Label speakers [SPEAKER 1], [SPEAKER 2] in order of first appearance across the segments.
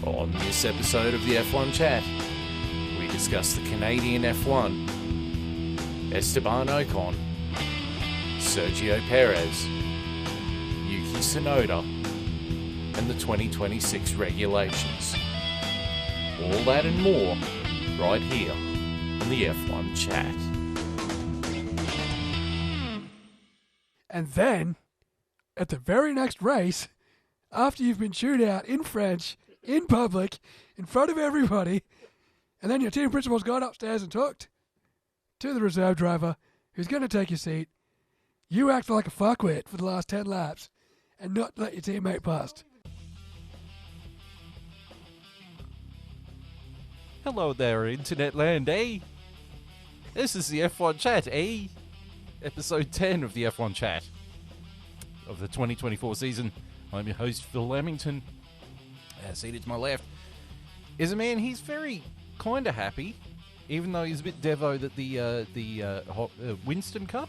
[SPEAKER 1] On this episode of the F1 Chat, we discuss the Canadian F1, Esteban Ocon, Sergio Perez, Yuki Tsunoda, and the 2026 regulations. All that and more right here on the F1 Chat.
[SPEAKER 2] And then, at the very next race, after you've been chewed out in French, in public, in front of everybody, and then your team principal's gone upstairs and talked to the reserve driver who's going to take your seat, you act like a fuckwit for the last 10 laps and not let your teammate past.
[SPEAKER 1] Hello there, Internet Land, eh? This is the F1 Chat, eh? Episode 10 of the F1 Chat of the 2024 season. I'm your host, Phil Lamington. Seated to my left is a man, he's very kind of happy, even though he's a bit devo that the Winston Cup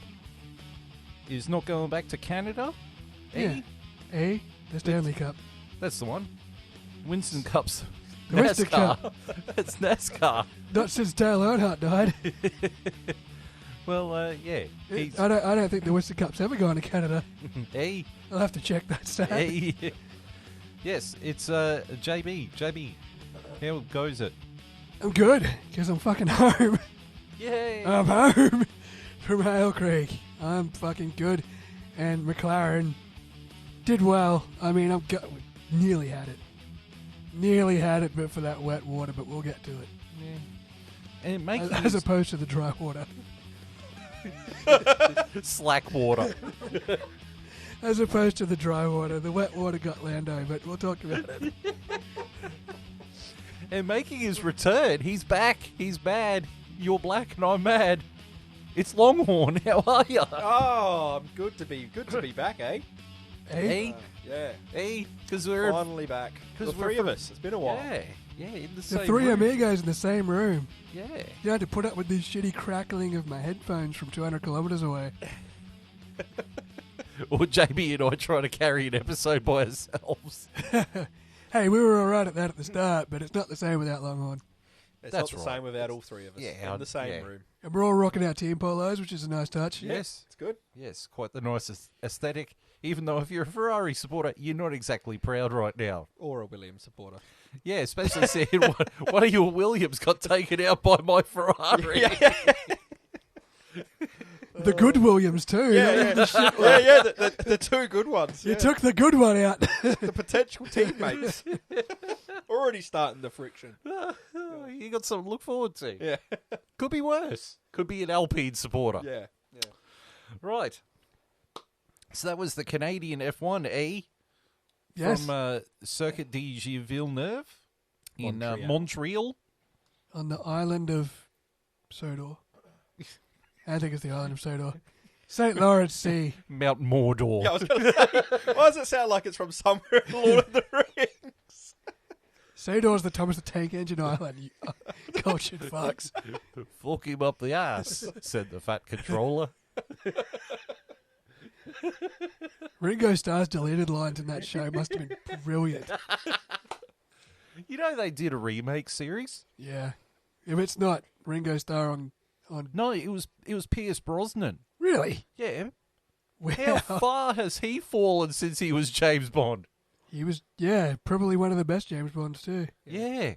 [SPEAKER 1] is not going back to Canada.
[SPEAKER 2] Yeah. Eh? The Stanley Cup.
[SPEAKER 1] That's the one. Winston Cup's
[SPEAKER 2] The Winston
[SPEAKER 1] NASCAR.
[SPEAKER 2] Cup.
[SPEAKER 1] That's NASCAR.
[SPEAKER 2] Not since Dale Earnhardt died.
[SPEAKER 1] Well, yeah.
[SPEAKER 2] I don't think the Winston Cup's ever gone to Canada.
[SPEAKER 1] Hey.
[SPEAKER 2] I'll have to check that stat.
[SPEAKER 1] Hey. Yes, it's JB. JB, how goes it?
[SPEAKER 2] I'm good, because I'm fucking home.
[SPEAKER 1] Yay!
[SPEAKER 2] I'm home from Hale Creek. I'm fucking good. And McLaren did well. I mean, nearly had it. Nearly had it, but for that wet water, but we'll get to it.
[SPEAKER 1] Yeah. And it makes
[SPEAKER 2] As opposed to the dry water.
[SPEAKER 1] slack water.
[SPEAKER 2] As opposed to the dry water. The wet water got Lando, but we'll talk about it.
[SPEAKER 1] And making his return, he's back. He's bad. You're black and I'm mad. It's Longhorn. How are you?
[SPEAKER 3] Oh, I'm good to be back, eh?
[SPEAKER 2] Hey?
[SPEAKER 3] Yeah.
[SPEAKER 1] Hey, because we're
[SPEAKER 3] Finally back.
[SPEAKER 1] Because
[SPEAKER 3] The three of us. It's been a while.
[SPEAKER 1] Yeah, in the
[SPEAKER 2] The
[SPEAKER 1] same
[SPEAKER 2] three
[SPEAKER 1] room.
[SPEAKER 2] amigos in the same room.
[SPEAKER 1] Yeah.
[SPEAKER 2] You had to put up with this shitty crackling of my headphones from 200 kilometres away.
[SPEAKER 1] Or JB and I trying to carry an episode by ourselves.
[SPEAKER 2] Hey, we were alright at that at the start, but it's not the same without Longhorn.
[SPEAKER 3] It's
[SPEAKER 1] That's
[SPEAKER 3] not the
[SPEAKER 1] right.
[SPEAKER 3] same without all three of us
[SPEAKER 1] Yeah,
[SPEAKER 3] in the same
[SPEAKER 1] yeah.
[SPEAKER 3] room.
[SPEAKER 2] And we're all rocking our team polos, which is a nice touch.
[SPEAKER 1] Yes.
[SPEAKER 3] It's good.
[SPEAKER 1] Yes, quite the nice aesthetic. Even though if you're a Ferrari supporter, you're not exactly proud right now.
[SPEAKER 3] Or a Williams supporter.
[SPEAKER 1] Yeah, especially seeing one of your Williams got taken out by my Ferrari.
[SPEAKER 2] The good Williams, too.
[SPEAKER 3] Yeah. The two good ones.
[SPEAKER 2] You
[SPEAKER 3] yeah.
[SPEAKER 2] took the good one out.
[SPEAKER 3] the potential teammates. Already starting the friction.
[SPEAKER 1] You got something to look forward to.
[SPEAKER 3] Yeah.
[SPEAKER 1] Could be worse. Could be an Alpine supporter.
[SPEAKER 3] Yeah.
[SPEAKER 1] Right. So that was the Canadian F1, eh?
[SPEAKER 2] Yes.
[SPEAKER 1] From Circuit de Gilles Villeneuve in
[SPEAKER 3] Montreal.
[SPEAKER 1] Montreal.
[SPEAKER 2] On the island of Sodor. I think it's the island of Sodor. St. Lawrence Sea.
[SPEAKER 1] Mount Mordor.
[SPEAKER 3] Yeah, I was going to say, why does it sound like it's from somewhere in Lord of the Rings?
[SPEAKER 2] Sodor's the Thomas the Tank Engine Island, you cultured fucks.
[SPEAKER 1] Fuck him up the ass, said the fat controller.
[SPEAKER 2] Ringo Starr's deleted lines in that show must have been brilliant.
[SPEAKER 1] You know they did a remake series?
[SPEAKER 2] Yeah. If it's not Ringo Starr on...
[SPEAKER 1] No, it was Pierce Brosnan.
[SPEAKER 2] Really?
[SPEAKER 1] Yeah.
[SPEAKER 2] Wow.
[SPEAKER 1] How far has he fallen since he was James Bond?
[SPEAKER 2] He was, probably one of the best James Bonds too.
[SPEAKER 1] Yeah.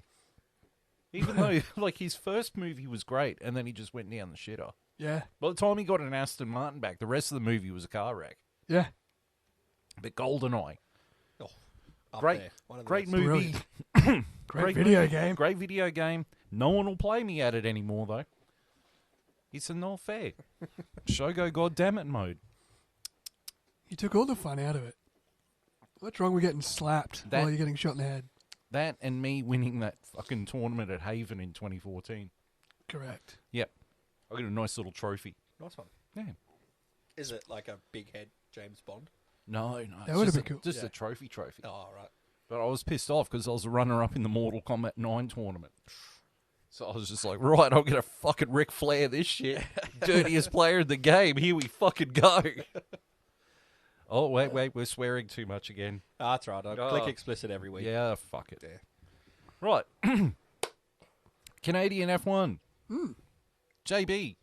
[SPEAKER 1] Even though, like, his first movie was great, and then he just went down the shitter.
[SPEAKER 2] Yeah.
[SPEAKER 1] By the time he got an Aston Martin back, the rest of the movie was a car wreck.
[SPEAKER 2] Yeah.
[SPEAKER 1] But GoldenEye,
[SPEAKER 3] Up
[SPEAKER 1] great,
[SPEAKER 3] there. One of the
[SPEAKER 1] great
[SPEAKER 3] best.
[SPEAKER 1] movie.
[SPEAKER 2] Great video game.
[SPEAKER 1] Great video game. No one will play me at it anymore, though. It's a not fair. Shogo goddammit mode.
[SPEAKER 2] He took all the fun out of it. What's wrong with getting slapped while you're getting shot in the head?
[SPEAKER 1] That and me winning that fucking tournament at Haven in 2014.
[SPEAKER 2] Correct.
[SPEAKER 1] Yep. I got a nice little trophy.
[SPEAKER 3] Nice one.
[SPEAKER 1] Yeah.
[SPEAKER 3] Is it like a big head James Bond?
[SPEAKER 1] No.
[SPEAKER 2] That would have been
[SPEAKER 1] a,
[SPEAKER 2] cool.
[SPEAKER 1] Just
[SPEAKER 3] Yeah.
[SPEAKER 1] a trophy.
[SPEAKER 3] Oh, right.
[SPEAKER 1] But I was pissed off because I was a runner-up in the Mortal Kombat 9 tournament. So I was just like, right, I'm going to fucking Ric Flair this shit. Dirtiest player in the game. Here we fucking go. Oh, wait, we're swearing too much again.
[SPEAKER 3] Oh, that's right. I click explicit every week.
[SPEAKER 1] Yeah, fuck it.
[SPEAKER 3] Yeah.
[SPEAKER 1] Right. Canadian F1. JB.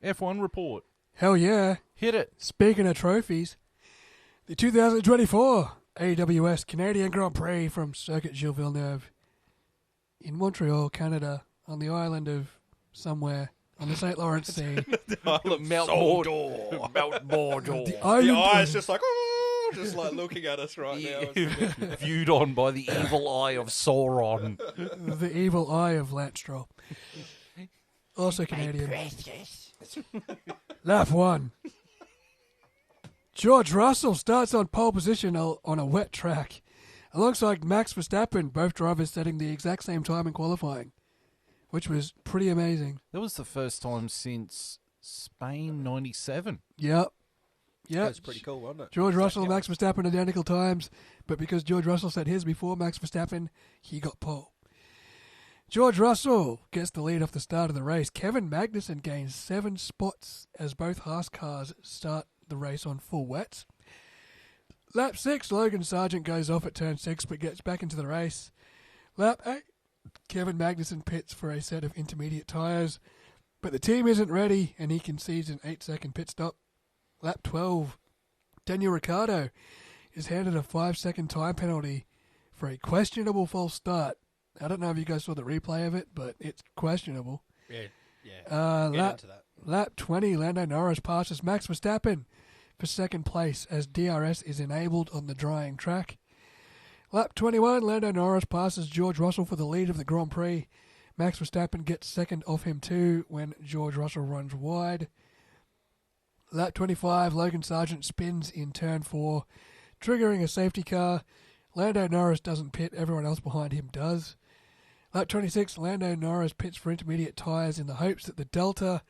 [SPEAKER 1] F1 report.
[SPEAKER 2] Hell yeah.
[SPEAKER 1] Hit it.
[SPEAKER 2] Speaking of trophies, the 2024 AWS Canadian Grand Prix from Circuit Gilles Villeneuve in Montreal, Canada, on the island of somewhere on the St. Lawrence Sea.
[SPEAKER 1] Mount
[SPEAKER 3] Mordor.
[SPEAKER 1] Mount Mordor.
[SPEAKER 2] The
[SPEAKER 3] The
[SPEAKER 2] island
[SPEAKER 3] eyes
[SPEAKER 2] of-
[SPEAKER 3] just like, oh, just like looking at us right now.
[SPEAKER 1] Viewed on by the evil eye of Sauron.
[SPEAKER 2] the evil eye of Lance Stroll. Also Canadian. Lap 1. George Russell starts on pole position on a wet track, alongside Max Verstappen, both drivers setting the exact same time in qualifying, which was pretty amazing.
[SPEAKER 1] That was the first time since Spain '97.
[SPEAKER 2] Yep. Yep.
[SPEAKER 3] That's pretty cool, wasn't it?
[SPEAKER 2] George Russell and Max Verstappen identical times, but because George Russell set his before Max Verstappen, he got pole. George Russell gets the lead off the start of the race. Kevin Magnussen gains 7 spots as both Haas cars start the race on full wets. Lap 6, Logan Sargent goes off at turn 6 but gets back into the race. Lap 8, Kevin Magnussen pits for a set of intermediate tyres, but the team isn't ready and he concedes an 8-second pit stop. Lap 12, Daniel Ricciardo is handed a 5-second time penalty for a questionable false start. I don't know if you guys saw the replay of it, but it's questionable.
[SPEAKER 3] Yeah. Get
[SPEAKER 2] Lap,
[SPEAKER 3] into that.
[SPEAKER 2] lap 20, Lando Norris passes Max Verstappen for second place as DRS is enabled on the drying track. Lap 21, Lando Norris passes George Russell for the lead of the Grand Prix. Max Verstappen gets second off him too when George Russell runs wide. Lap 25, Logan Sargent spins in turn 4, triggering a safety car. Lando Norris doesn't pit, everyone else behind him does. Lap 26, Lando Norris pits for intermediate tyres in the hopes that the Delta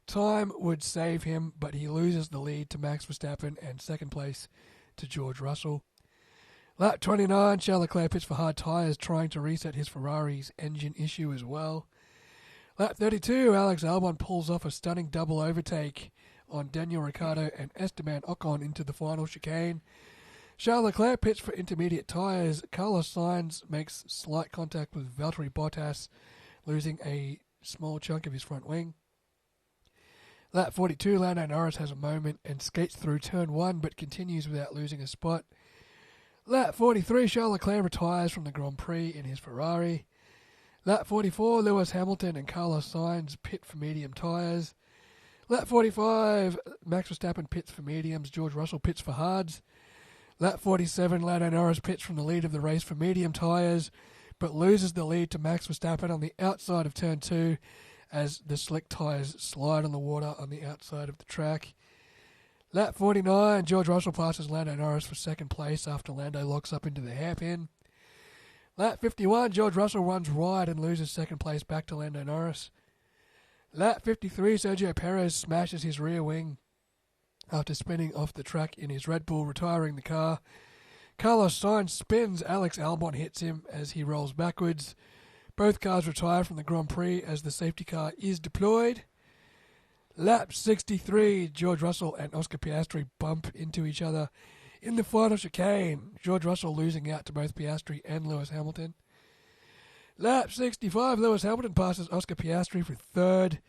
[SPEAKER 2] time would save him, but he loses the lead to Max Verstappen and second place to George Russell. Lap 29, Charles Leclerc pits for hard tyres, trying to reset his Ferrari's engine issue as well. Lap 32, Alex Albon pulls off a stunning double overtake on Daniel Ricciardo and Esteban Ocon into the final chicane. Charles Leclerc pits for intermediate tyres. Carlos Sainz makes slight contact with Valtteri Bottas, losing a small chunk of his front wing. Lap 42, Lando Norris has a moment and skates through turn 1 but continues without losing a spot. Lap 43, Charles Leclerc retires from the Grand Prix in his Ferrari. Lap 44, Lewis Hamilton and Carlos Sainz pit for medium tyres. Lap 45, Max Verstappen pits for mediums, George Russell pits for hards. Lap 47, Lando Norris pits from the lead of the race for medium tyres, but loses the lead to Max Verstappen on the outside of turn 2 as the slick tyres slide on the water on the outside of the track. Lap 49, George Russell passes Lando Norris for second place after Lando locks up into the hairpin. Lap 51, George Russell runs wide and loses second place back to Lando Norris. Lap 53, Sergio Perez smashes his rear wing after spinning off the track in his Red Bull, retiring the car. Carlos Sainz spins, Alex Albon hits him as he rolls backwards. Both cars retire from the Grand Prix as the safety car is deployed. Lap 63, George Russell and Oscar Piastri bump into each other in the final chicane, George Russell losing out to both Piastri and Lewis Hamilton. Lap 65, Lewis Hamilton passes Oscar Piastri for third.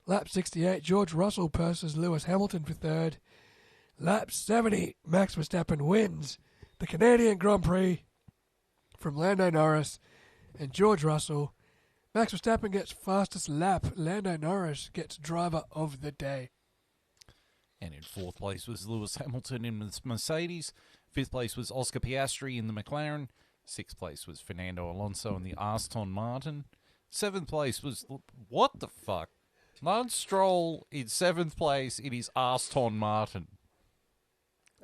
[SPEAKER 2] Lap 68, George Russell passes Lewis Hamilton for third. Lap 70, Max Verstappen wins the Canadian Grand Prix from Lando Norris and George Russell. Max Verstappen gets fastest lap. Lando Norris gets driver of the day.
[SPEAKER 1] And in fourth place was Lewis Hamilton in the Mercedes. Fifth place was Oscar Piastri in the McLaren. Sixth place was Fernando Alonso in the Aston Martin. Seventh place was... What the fuck? Lance Stroll in seventh place in his Aston Martin.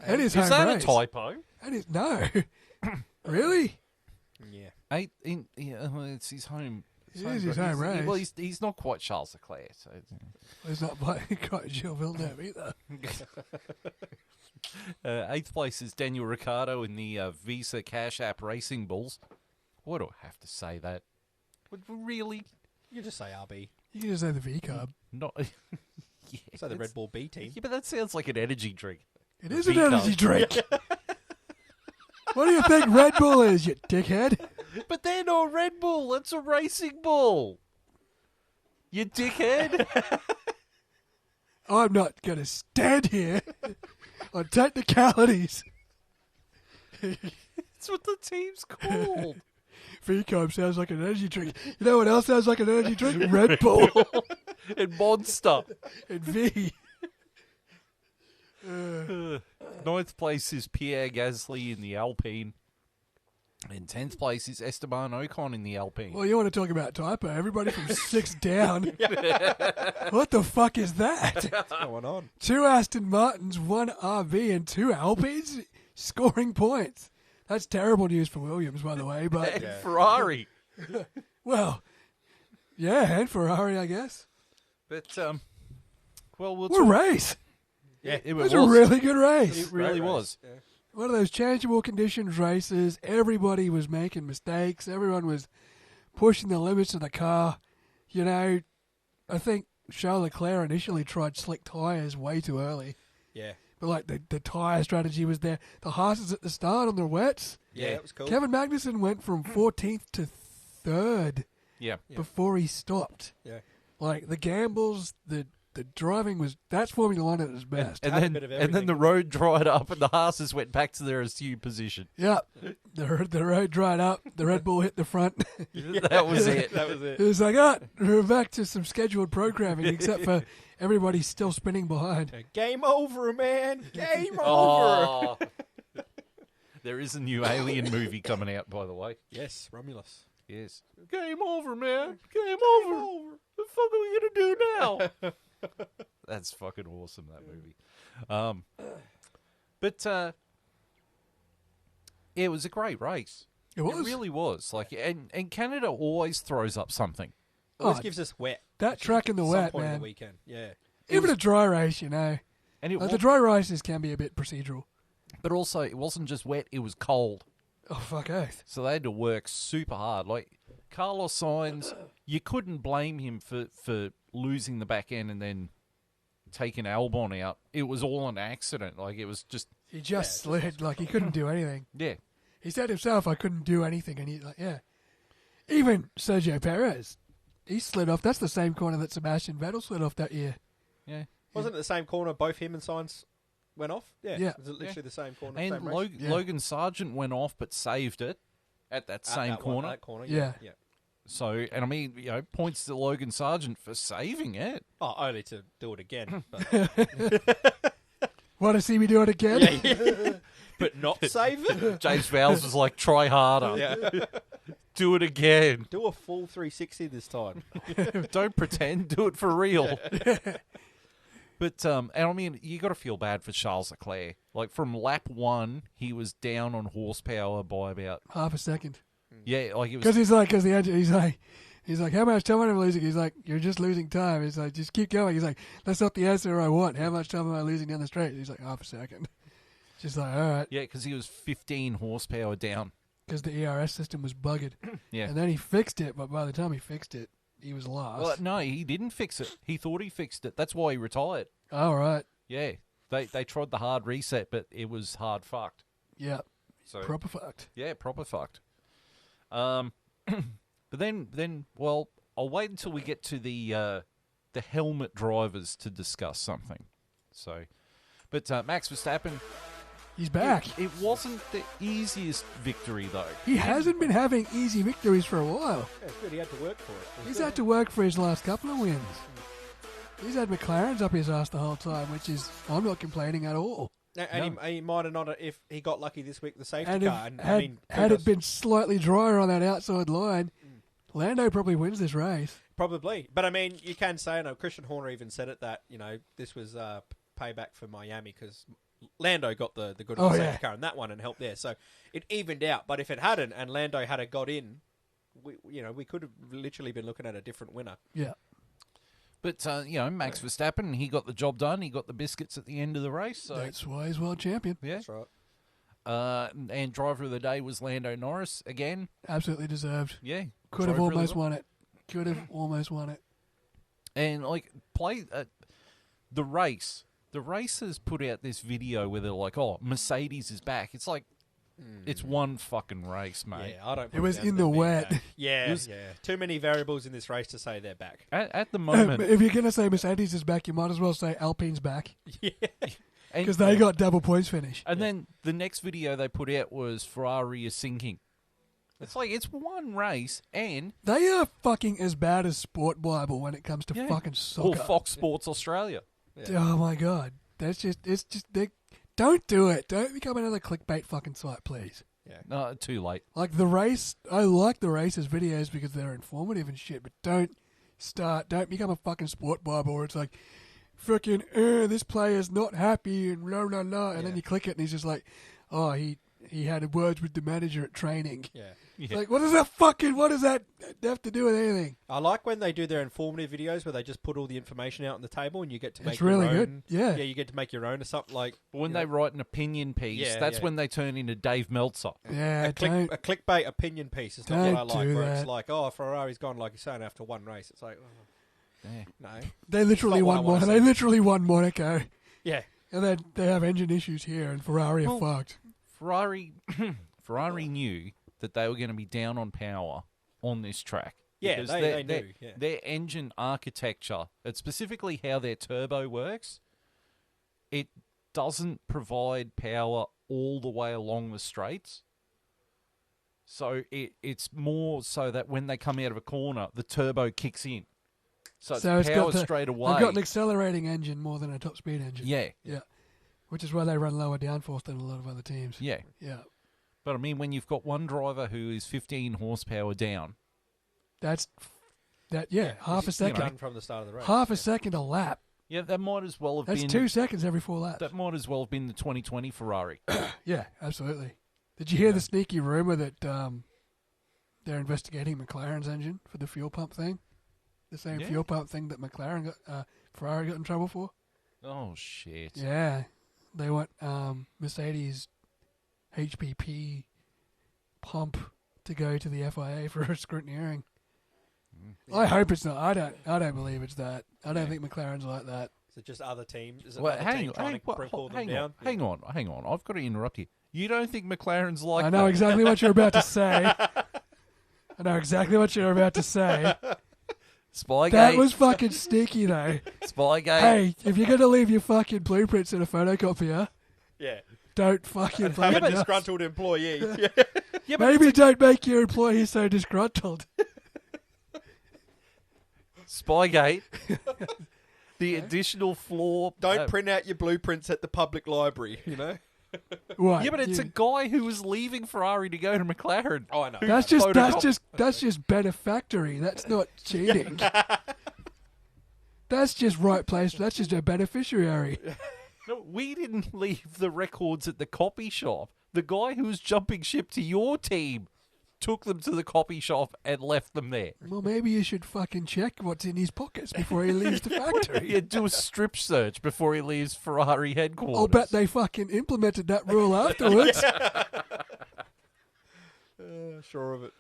[SPEAKER 2] And his
[SPEAKER 1] Is
[SPEAKER 2] home
[SPEAKER 1] that
[SPEAKER 2] race.
[SPEAKER 1] a typo?
[SPEAKER 2] And his, no. Really?
[SPEAKER 3] Yeah.
[SPEAKER 1] It's his home.
[SPEAKER 2] It is his home race.
[SPEAKER 1] Well, he's not quite Charles Leclerc. So.
[SPEAKER 2] He's not quite Gilles Villeneuve either.
[SPEAKER 1] Eighth place is Daniel Ricciardo in the Visa Cash App Racing Bulls. Why do I have to say that? Really?
[SPEAKER 3] You just say RB.
[SPEAKER 2] You can just say the V Cub.
[SPEAKER 1] Not. Yeah,
[SPEAKER 3] Say the Red Bull B team.
[SPEAKER 1] Yeah, but that sounds like an energy drink.
[SPEAKER 2] It is an
[SPEAKER 1] V-Cub.
[SPEAKER 2] energy drink. What do you think Red Bull is, you dickhead?
[SPEAKER 1] But they're not Red Bull. It's a racing bull. You dickhead.
[SPEAKER 2] I'm not going to stand here on technicalities.
[SPEAKER 1] That's what the team's called.
[SPEAKER 2] VCOM sounds like an energy drink. You know what else sounds like an energy drink? Red Bull
[SPEAKER 1] And Monster.
[SPEAKER 2] and V.
[SPEAKER 1] Ninth place is Pierre Gasly in the Alpine. And 10th place is Esteban Ocon in the Alpine.
[SPEAKER 2] Well, you want to talk about typo? Everybody from 6 down. What the fuck is that?
[SPEAKER 3] What's going on?
[SPEAKER 2] 2 Aston Martins, 1 RB, and 2 Alpines scoring points. That's terrible news for Williams, by the way. But
[SPEAKER 1] And Ferrari.
[SPEAKER 2] well, yeah, and Ferrari, I guess.
[SPEAKER 1] But, well, we'll
[SPEAKER 2] What a
[SPEAKER 1] talk.
[SPEAKER 2] race!
[SPEAKER 1] Yeah, it
[SPEAKER 2] It
[SPEAKER 1] was.
[SPEAKER 2] was a really good race.
[SPEAKER 1] It really
[SPEAKER 3] Great race.
[SPEAKER 1] was.
[SPEAKER 3] Yeah.
[SPEAKER 2] One of those changeable conditions races. Everybody was making mistakes. Everyone was pushing the limits of the car. You know, I think Charles Leclerc initially tried slick tyres way too early.
[SPEAKER 3] Yeah.
[SPEAKER 2] But, like, the tyre strategy was there. The Haas's at the start on the wets.
[SPEAKER 3] Yeah, it was cool.
[SPEAKER 2] Kevin Magnussen went from 14th to 3rd
[SPEAKER 1] Yeah.
[SPEAKER 2] before he stopped.
[SPEAKER 3] Yeah.
[SPEAKER 2] Like, the gambles, the driving was... That's Formula One at its best.
[SPEAKER 1] And
[SPEAKER 3] Had a
[SPEAKER 1] then,
[SPEAKER 3] bit of
[SPEAKER 1] and then
[SPEAKER 3] everything.
[SPEAKER 1] the road dried up and the Haas's went back to their assumed position.
[SPEAKER 2] Yeah. The road dried up. The Red Bull hit the front.
[SPEAKER 1] That was it.
[SPEAKER 3] That was it.
[SPEAKER 2] It was like, we're back to some scheduled programming, except for everybody's still spinning behind.
[SPEAKER 3] Game over, man. Game over.
[SPEAKER 1] Oh. There is a new Alien movie coming out, by the way.
[SPEAKER 3] Yes, Romulus.
[SPEAKER 1] Yes. Game over, man. Game over. The fuck are we going to do now? That's fucking awesome, that movie. But it was a great race.
[SPEAKER 2] It was.
[SPEAKER 1] It really was. Like, and Canada always throws up something.
[SPEAKER 3] Always
[SPEAKER 2] Oh,
[SPEAKER 3] gives us wet.
[SPEAKER 2] that track in the
[SPEAKER 3] Some
[SPEAKER 2] wet,
[SPEAKER 3] point in
[SPEAKER 2] man.
[SPEAKER 3] the weekend. Yeah.
[SPEAKER 2] Even a dry race, you know.
[SPEAKER 1] And it
[SPEAKER 2] Like,
[SPEAKER 1] was,
[SPEAKER 2] the dry races can be a bit procedural.
[SPEAKER 1] but also, it wasn't just wet, it was cold.
[SPEAKER 2] Oh, fuck oath.
[SPEAKER 1] So they had to work super hard. Like, Carlos Sainz, you couldn't blame him for losing the back end and then taking Albon out. It was all an accident. Like, it was just,
[SPEAKER 2] He just slid. Like, he couldn't do anything.
[SPEAKER 1] yeah.
[SPEAKER 2] He said himself, I couldn't do anything. And he's like, yeah. Even Sergio Perez, he slid off. That's the same corner that Sebastian Vettel slid off that year.
[SPEAKER 1] Yeah.
[SPEAKER 3] Wasn't it the same corner both him and Sainz went off? Yeah.
[SPEAKER 2] Yeah.
[SPEAKER 3] Was it literally the same corner?
[SPEAKER 1] And
[SPEAKER 3] same race?
[SPEAKER 2] Yeah.
[SPEAKER 1] Logan Sargent went off but saved it at that
[SPEAKER 3] At
[SPEAKER 1] same
[SPEAKER 3] that one-
[SPEAKER 1] corner.
[SPEAKER 3] that corner.
[SPEAKER 2] Yeah.
[SPEAKER 3] Yeah.
[SPEAKER 1] So, and I mean, you know, points to Logan Sargent for saving it.
[SPEAKER 3] Oh, only to do it again. But,
[SPEAKER 2] Want to see me do it again?
[SPEAKER 3] yeah. But not save it.
[SPEAKER 1] James Vowles was like, try harder.
[SPEAKER 3] Yeah.
[SPEAKER 1] Do it again.
[SPEAKER 3] Do a full 360 this time.
[SPEAKER 1] Don't pretend. Do it for real. But, and I mean, you got to feel bad for Charles Leclerc. Like, from lap 1, he was down on horsepower by about,
[SPEAKER 2] Half a second.
[SPEAKER 1] yeah, like it
[SPEAKER 2] Because
[SPEAKER 1] was,
[SPEAKER 2] he's like, how much time am I losing? He's like, you're just losing time. He's like, just keep going. He's like, that's not the answer I want. How much time am I losing down the straight? He's like, half a second. Just like, all right.
[SPEAKER 1] yeah, because he was 15 horsepower down.
[SPEAKER 2] Because the ERS system was buggered.
[SPEAKER 1] Yeah.
[SPEAKER 2] And then he fixed it, but by the time he fixed it, he was lost.
[SPEAKER 1] Well, no, he didn't fix it. He thought he fixed it. That's why he retired.
[SPEAKER 2] All right.
[SPEAKER 1] Yeah. They tried the hard reset, but it was hard fucked.
[SPEAKER 2] Yeah.
[SPEAKER 1] So
[SPEAKER 2] Proper fucked.
[SPEAKER 1] yeah, proper fucked. But then, well, I'll wait until we get to the helmet drivers to discuss something. So, but Max Verstappen,
[SPEAKER 2] He's back.
[SPEAKER 1] It wasn't the easiest victory though.
[SPEAKER 2] He hasn't been having easy victories for a while.
[SPEAKER 3] Yeah, it's good. He had to work for it. It was
[SPEAKER 2] He's
[SPEAKER 3] good.
[SPEAKER 2] had to work for his last couple of wins. He's had McLaren's up his ass the whole time, which is, I'm not complaining at all.
[SPEAKER 3] And he might have not if he got lucky this week, the safety
[SPEAKER 2] And if,
[SPEAKER 3] car. And,
[SPEAKER 2] had,
[SPEAKER 3] I mean,
[SPEAKER 2] had
[SPEAKER 3] kudos.
[SPEAKER 2] it been slightly drier on that outside line, Lando probably wins this race.
[SPEAKER 3] Probably. But I mean, you can say, I know Christian Horner even said it, that, you know, this was payback for Miami because Lando got the good of the safety car in that one and helped there. So it evened out. But if it hadn't and Lando had got in, we could have literally been looking at a different winner.
[SPEAKER 2] Yeah.
[SPEAKER 1] But Max Verstappen, he got the job done. He got the biscuits at the end of the race. So
[SPEAKER 2] That's why he's world champion.
[SPEAKER 1] yeah.
[SPEAKER 3] That's right.
[SPEAKER 1] And driver of the day was Lando Norris again.
[SPEAKER 2] Absolutely deserved.
[SPEAKER 1] Yeah,
[SPEAKER 2] Could have
[SPEAKER 1] drove really
[SPEAKER 2] almost
[SPEAKER 1] well.
[SPEAKER 2] won it. Could have almost won it.
[SPEAKER 1] And like the race. The racers put out this video where they're like, "Oh, Mercedes is back." It's like It's one fucking race, mate.
[SPEAKER 3] Yeah, I don't.
[SPEAKER 2] It was in the wet.
[SPEAKER 3] Yeah, Too many variables in this race to say they're back.
[SPEAKER 1] At the moment,
[SPEAKER 2] If you're going to say Mercedes is back, you might as well say Alpine's back.
[SPEAKER 3] Yeah.
[SPEAKER 2] Because they got double points finish.
[SPEAKER 1] And then the next video they put out was Ferrari is sinking. It's like, it's one race, and...
[SPEAKER 2] They are fucking as bad as Sport Bible when it comes to fucking soccer.
[SPEAKER 1] Or Fox Sports Australia.
[SPEAKER 3] Yeah.
[SPEAKER 2] Oh my god. Don't do it. Don't become another clickbait fucking site, please.
[SPEAKER 3] Yeah.
[SPEAKER 1] No, too late.
[SPEAKER 2] Like the race, I like the races videos because they're informative and shit, but don't become a fucking Sport Bible where it's like, fucking, this player's not happy and blah, blah, blah. And then you click it and he's just like, oh, he had words with the manager at training.
[SPEAKER 3] Yeah.
[SPEAKER 2] Like, what does that have to do with anything?
[SPEAKER 3] I like when they do their informative videos where they just put all the information out on the table and you get to make
[SPEAKER 2] It's really
[SPEAKER 3] your
[SPEAKER 2] good.
[SPEAKER 3] own.
[SPEAKER 2] Yeah.
[SPEAKER 3] Yeah, you get to make your own or something like.
[SPEAKER 1] When they write an opinion piece, that's when they turn into Dave Meltzer.
[SPEAKER 2] Yeah,
[SPEAKER 3] A clickbait opinion piece is not what I
[SPEAKER 2] Don't
[SPEAKER 3] like.
[SPEAKER 2] do
[SPEAKER 3] Where
[SPEAKER 2] that.
[SPEAKER 3] it's like, oh, Ferrari's gone, like you're saying, after one race. It's like, no.
[SPEAKER 2] They literally
[SPEAKER 3] It's not what I
[SPEAKER 2] won.
[SPEAKER 3] wanna
[SPEAKER 2] They
[SPEAKER 3] see.
[SPEAKER 2] literally won Monaco,
[SPEAKER 3] Yeah.
[SPEAKER 2] and then they have engine issues here, and Ferrari are fucked.
[SPEAKER 1] Ferrari knew that they were going to be down on power on this track.
[SPEAKER 3] Yeah,
[SPEAKER 1] Because
[SPEAKER 3] they knew. Yeah.
[SPEAKER 1] Their engine architecture, and specifically how their turbo works, it doesn't provide power all the way along the straights. So it's more so that when they come out of a corner, the turbo kicks in. So it's power straight away.
[SPEAKER 2] They've got an accelerating engine more than a top speed engine.
[SPEAKER 1] Yeah.
[SPEAKER 2] Yeah. Which is why they run lower downforce than a lot of other teams.
[SPEAKER 1] Yeah.
[SPEAKER 2] Yeah.
[SPEAKER 1] But I mean, when you've got one driver who is 15 horsepower down,
[SPEAKER 2] Half a
[SPEAKER 3] Done
[SPEAKER 2] second.
[SPEAKER 3] from the start of the race.
[SPEAKER 2] Half a second a lap.
[SPEAKER 1] yeah, that might as well have
[SPEAKER 2] That's
[SPEAKER 1] been
[SPEAKER 2] 2 seconds every 4 laps.
[SPEAKER 1] that might as well have been the 2020 Ferrari.
[SPEAKER 2] Yeah, absolutely. Did you hear the sneaky rumor that they're investigating McLaren's engine for the fuel pump thing? The same fuel pump thing that Ferrari got in trouble for?
[SPEAKER 1] Oh shit!
[SPEAKER 2] Yeah. They want Mercedes HPP pump to go to the FIA for a scrutineering. I hope it's not. I don't believe it's that. I don't think McLaren's like that.
[SPEAKER 3] Is it just other teams? Is it
[SPEAKER 1] Well,
[SPEAKER 3] another team trying to pull them down?
[SPEAKER 1] hang on. I've got to interrupt you. You don't think McLaren's like
[SPEAKER 2] I know
[SPEAKER 1] that?
[SPEAKER 2] exactly what you're about to say. I know exactly what you're about to say.
[SPEAKER 1] Spygate.
[SPEAKER 2] That was fucking sneaky, though.
[SPEAKER 1] Spygate.
[SPEAKER 2] Hey, if you're going to leave your fucking blueprints in a photocopier,
[SPEAKER 3] Yeah.
[SPEAKER 2] don't fucking
[SPEAKER 3] Have a
[SPEAKER 2] fucking just-
[SPEAKER 3] disgruntled employee. Yeah.
[SPEAKER 1] Yeah, but
[SPEAKER 2] Maybe don't make your employees so disgruntled.
[SPEAKER 1] Spygate. The additional floor.
[SPEAKER 3] Don't print out your blueprints at the public library, you know?
[SPEAKER 2] What?
[SPEAKER 1] Yeah, but it's a guy who was leaving Ferrari to go to McLaren.
[SPEAKER 3] Oh, I know.
[SPEAKER 2] That's just benefactory. That's not cheating. That's just right place. That's just a beneficiary.
[SPEAKER 1] No, we didn't leave the records at the copy shop. The guy who was jumping ship to your team took them to the copy shop and left them there.
[SPEAKER 2] Well, maybe you should fucking check what's in his pockets before he leaves the factory.
[SPEAKER 1] Yeah, do a strip search before he leaves Ferrari headquarters.
[SPEAKER 2] I'll bet they fucking implemented that rule afterwards.
[SPEAKER 3] Sure of it.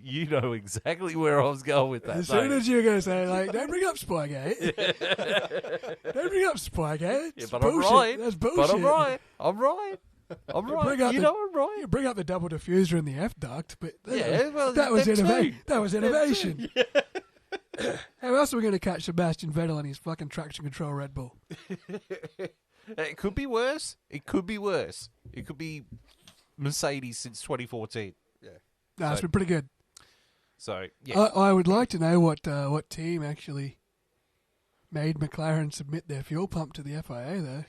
[SPEAKER 1] You know exactly where I was going with that.
[SPEAKER 2] As
[SPEAKER 1] don't
[SPEAKER 2] soon
[SPEAKER 1] you?
[SPEAKER 2] as you're going to say, like, don't bring up Spygate. Don't bring up Spygate.
[SPEAKER 1] Yeah,
[SPEAKER 2] It's
[SPEAKER 1] but
[SPEAKER 2] bullshit.
[SPEAKER 1] I'm right.
[SPEAKER 2] That's bullshit.
[SPEAKER 1] But I'm right. I'm right.
[SPEAKER 2] Bring up
[SPEAKER 1] You
[SPEAKER 2] the-
[SPEAKER 1] know I'm right.
[SPEAKER 2] You bring up the double diffuser in the F duct, but
[SPEAKER 1] Yeah, well,
[SPEAKER 2] that was
[SPEAKER 1] them too.
[SPEAKER 2] That was innovation. How else are we going to catch Sebastian Vettel and his fucking traction control Red Bull?
[SPEAKER 1] It could be worse. It could be worse. It could be Mercedes since 2014.
[SPEAKER 2] No, it's been pretty good.
[SPEAKER 1] So, yeah.
[SPEAKER 2] I would like to know what team actually made McLaren submit their fuel pump to the FIA, though.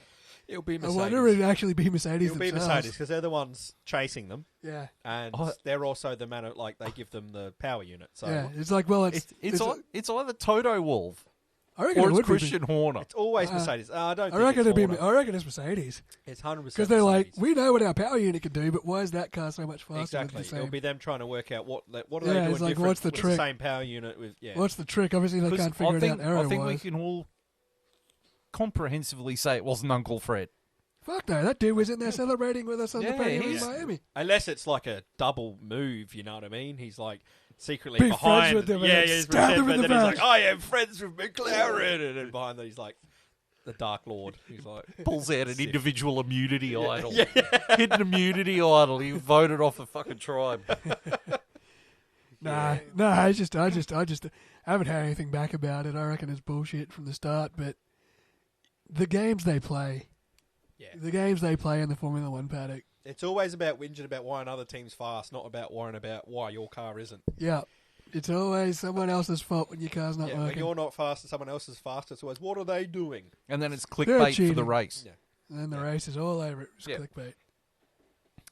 [SPEAKER 3] It'll be
[SPEAKER 2] I
[SPEAKER 3] Mercedes.
[SPEAKER 2] wonder if it'd actually be Mercedes
[SPEAKER 3] It'll be
[SPEAKER 2] themselves.
[SPEAKER 3] Mercedes because they're the ones chasing them,
[SPEAKER 2] Yeah.
[SPEAKER 3] and
[SPEAKER 1] Oh.
[SPEAKER 3] they're also the man. Like they give them the power unit. So
[SPEAKER 2] Yeah, it's like, well,
[SPEAKER 1] it's either Toto Wolff
[SPEAKER 2] I reckon
[SPEAKER 1] or
[SPEAKER 2] it
[SPEAKER 1] it's
[SPEAKER 2] would
[SPEAKER 1] Christian Horner.
[SPEAKER 3] it's always Mercedes. I don't.
[SPEAKER 2] I
[SPEAKER 3] Think
[SPEAKER 2] reckon
[SPEAKER 3] it's
[SPEAKER 2] it'd be.
[SPEAKER 3] Horner.
[SPEAKER 2] I reckon it's Mercedes
[SPEAKER 3] It's 100%
[SPEAKER 2] because they're like,
[SPEAKER 3] Mercedes.
[SPEAKER 2] we know what our power unit can do, but why is that car so much faster?
[SPEAKER 3] Exactly.
[SPEAKER 2] With the
[SPEAKER 3] It'll
[SPEAKER 2] same?
[SPEAKER 3] be them trying to work out what are
[SPEAKER 2] Yeah,
[SPEAKER 3] they doing
[SPEAKER 2] it's like,
[SPEAKER 3] different
[SPEAKER 2] what's the
[SPEAKER 3] with
[SPEAKER 2] trick?
[SPEAKER 3] the same power unit with
[SPEAKER 2] What's the trick? Obviously, they can't figure it out
[SPEAKER 1] I think we
[SPEAKER 2] arrow-wise.
[SPEAKER 1] can all comprehensively say it wasn't Uncle Fred.
[SPEAKER 2] Fuck no, that dude was in there celebrating with us on the
[SPEAKER 1] Yeah,
[SPEAKER 2] podium in
[SPEAKER 1] he's-
[SPEAKER 2] Miami.
[SPEAKER 3] Unless it's like a double move, you know what I mean? He's like secretly
[SPEAKER 2] Be friends
[SPEAKER 3] behind.
[SPEAKER 2] with them and
[SPEAKER 3] Yeah,
[SPEAKER 2] then
[SPEAKER 3] he's
[SPEAKER 2] stab
[SPEAKER 3] friends,
[SPEAKER 2] them in
[SPEAKER 3] but
[SPEAKER 2] the
[SPEAKER 3] then he's
[SPEAKER 2] back.
[SPEAKER 3] like, I am friends with McLaren, and then behind that he's like, the Dark Lord. He's like,
[SPEAKER 1] Pulls out an individual immunity idol.
[SPEAKER 3] yeah.
[SPEAKER 1] Hidden immunity idol. He voted off a fucking tribe.
[SPEAKER 2] Nah, I just haven't heard anything back about it. I reckon it's bullshit from the start. But the games they play, in the Formula One paddock.
[SPEAKER 3] It's always about whinging about why another team's fast, not about worrying about why your car isn't.
[SPEAKER 2] Yeah, it's always someone else's fault when your car's not
[SPEAKER 3] Yeah, when
[SPEAKER 2] working.
[SPEAKER 3] you're not fast and someone else is fast, it's always, what are they doing?
[SPEAKER 1] And then it's
[SPEAKER 2] They're
[SPEAKER 1] clickbait for
[SPEAKER 2] cheating.
[SPEAKER 1] the race.
[SPEAKER 3] Yeah.
[SPEAKER 2] And then the race is all over it. It's
[SPEAKER 1] Yeah.
[SPEAKER 2] clickbait.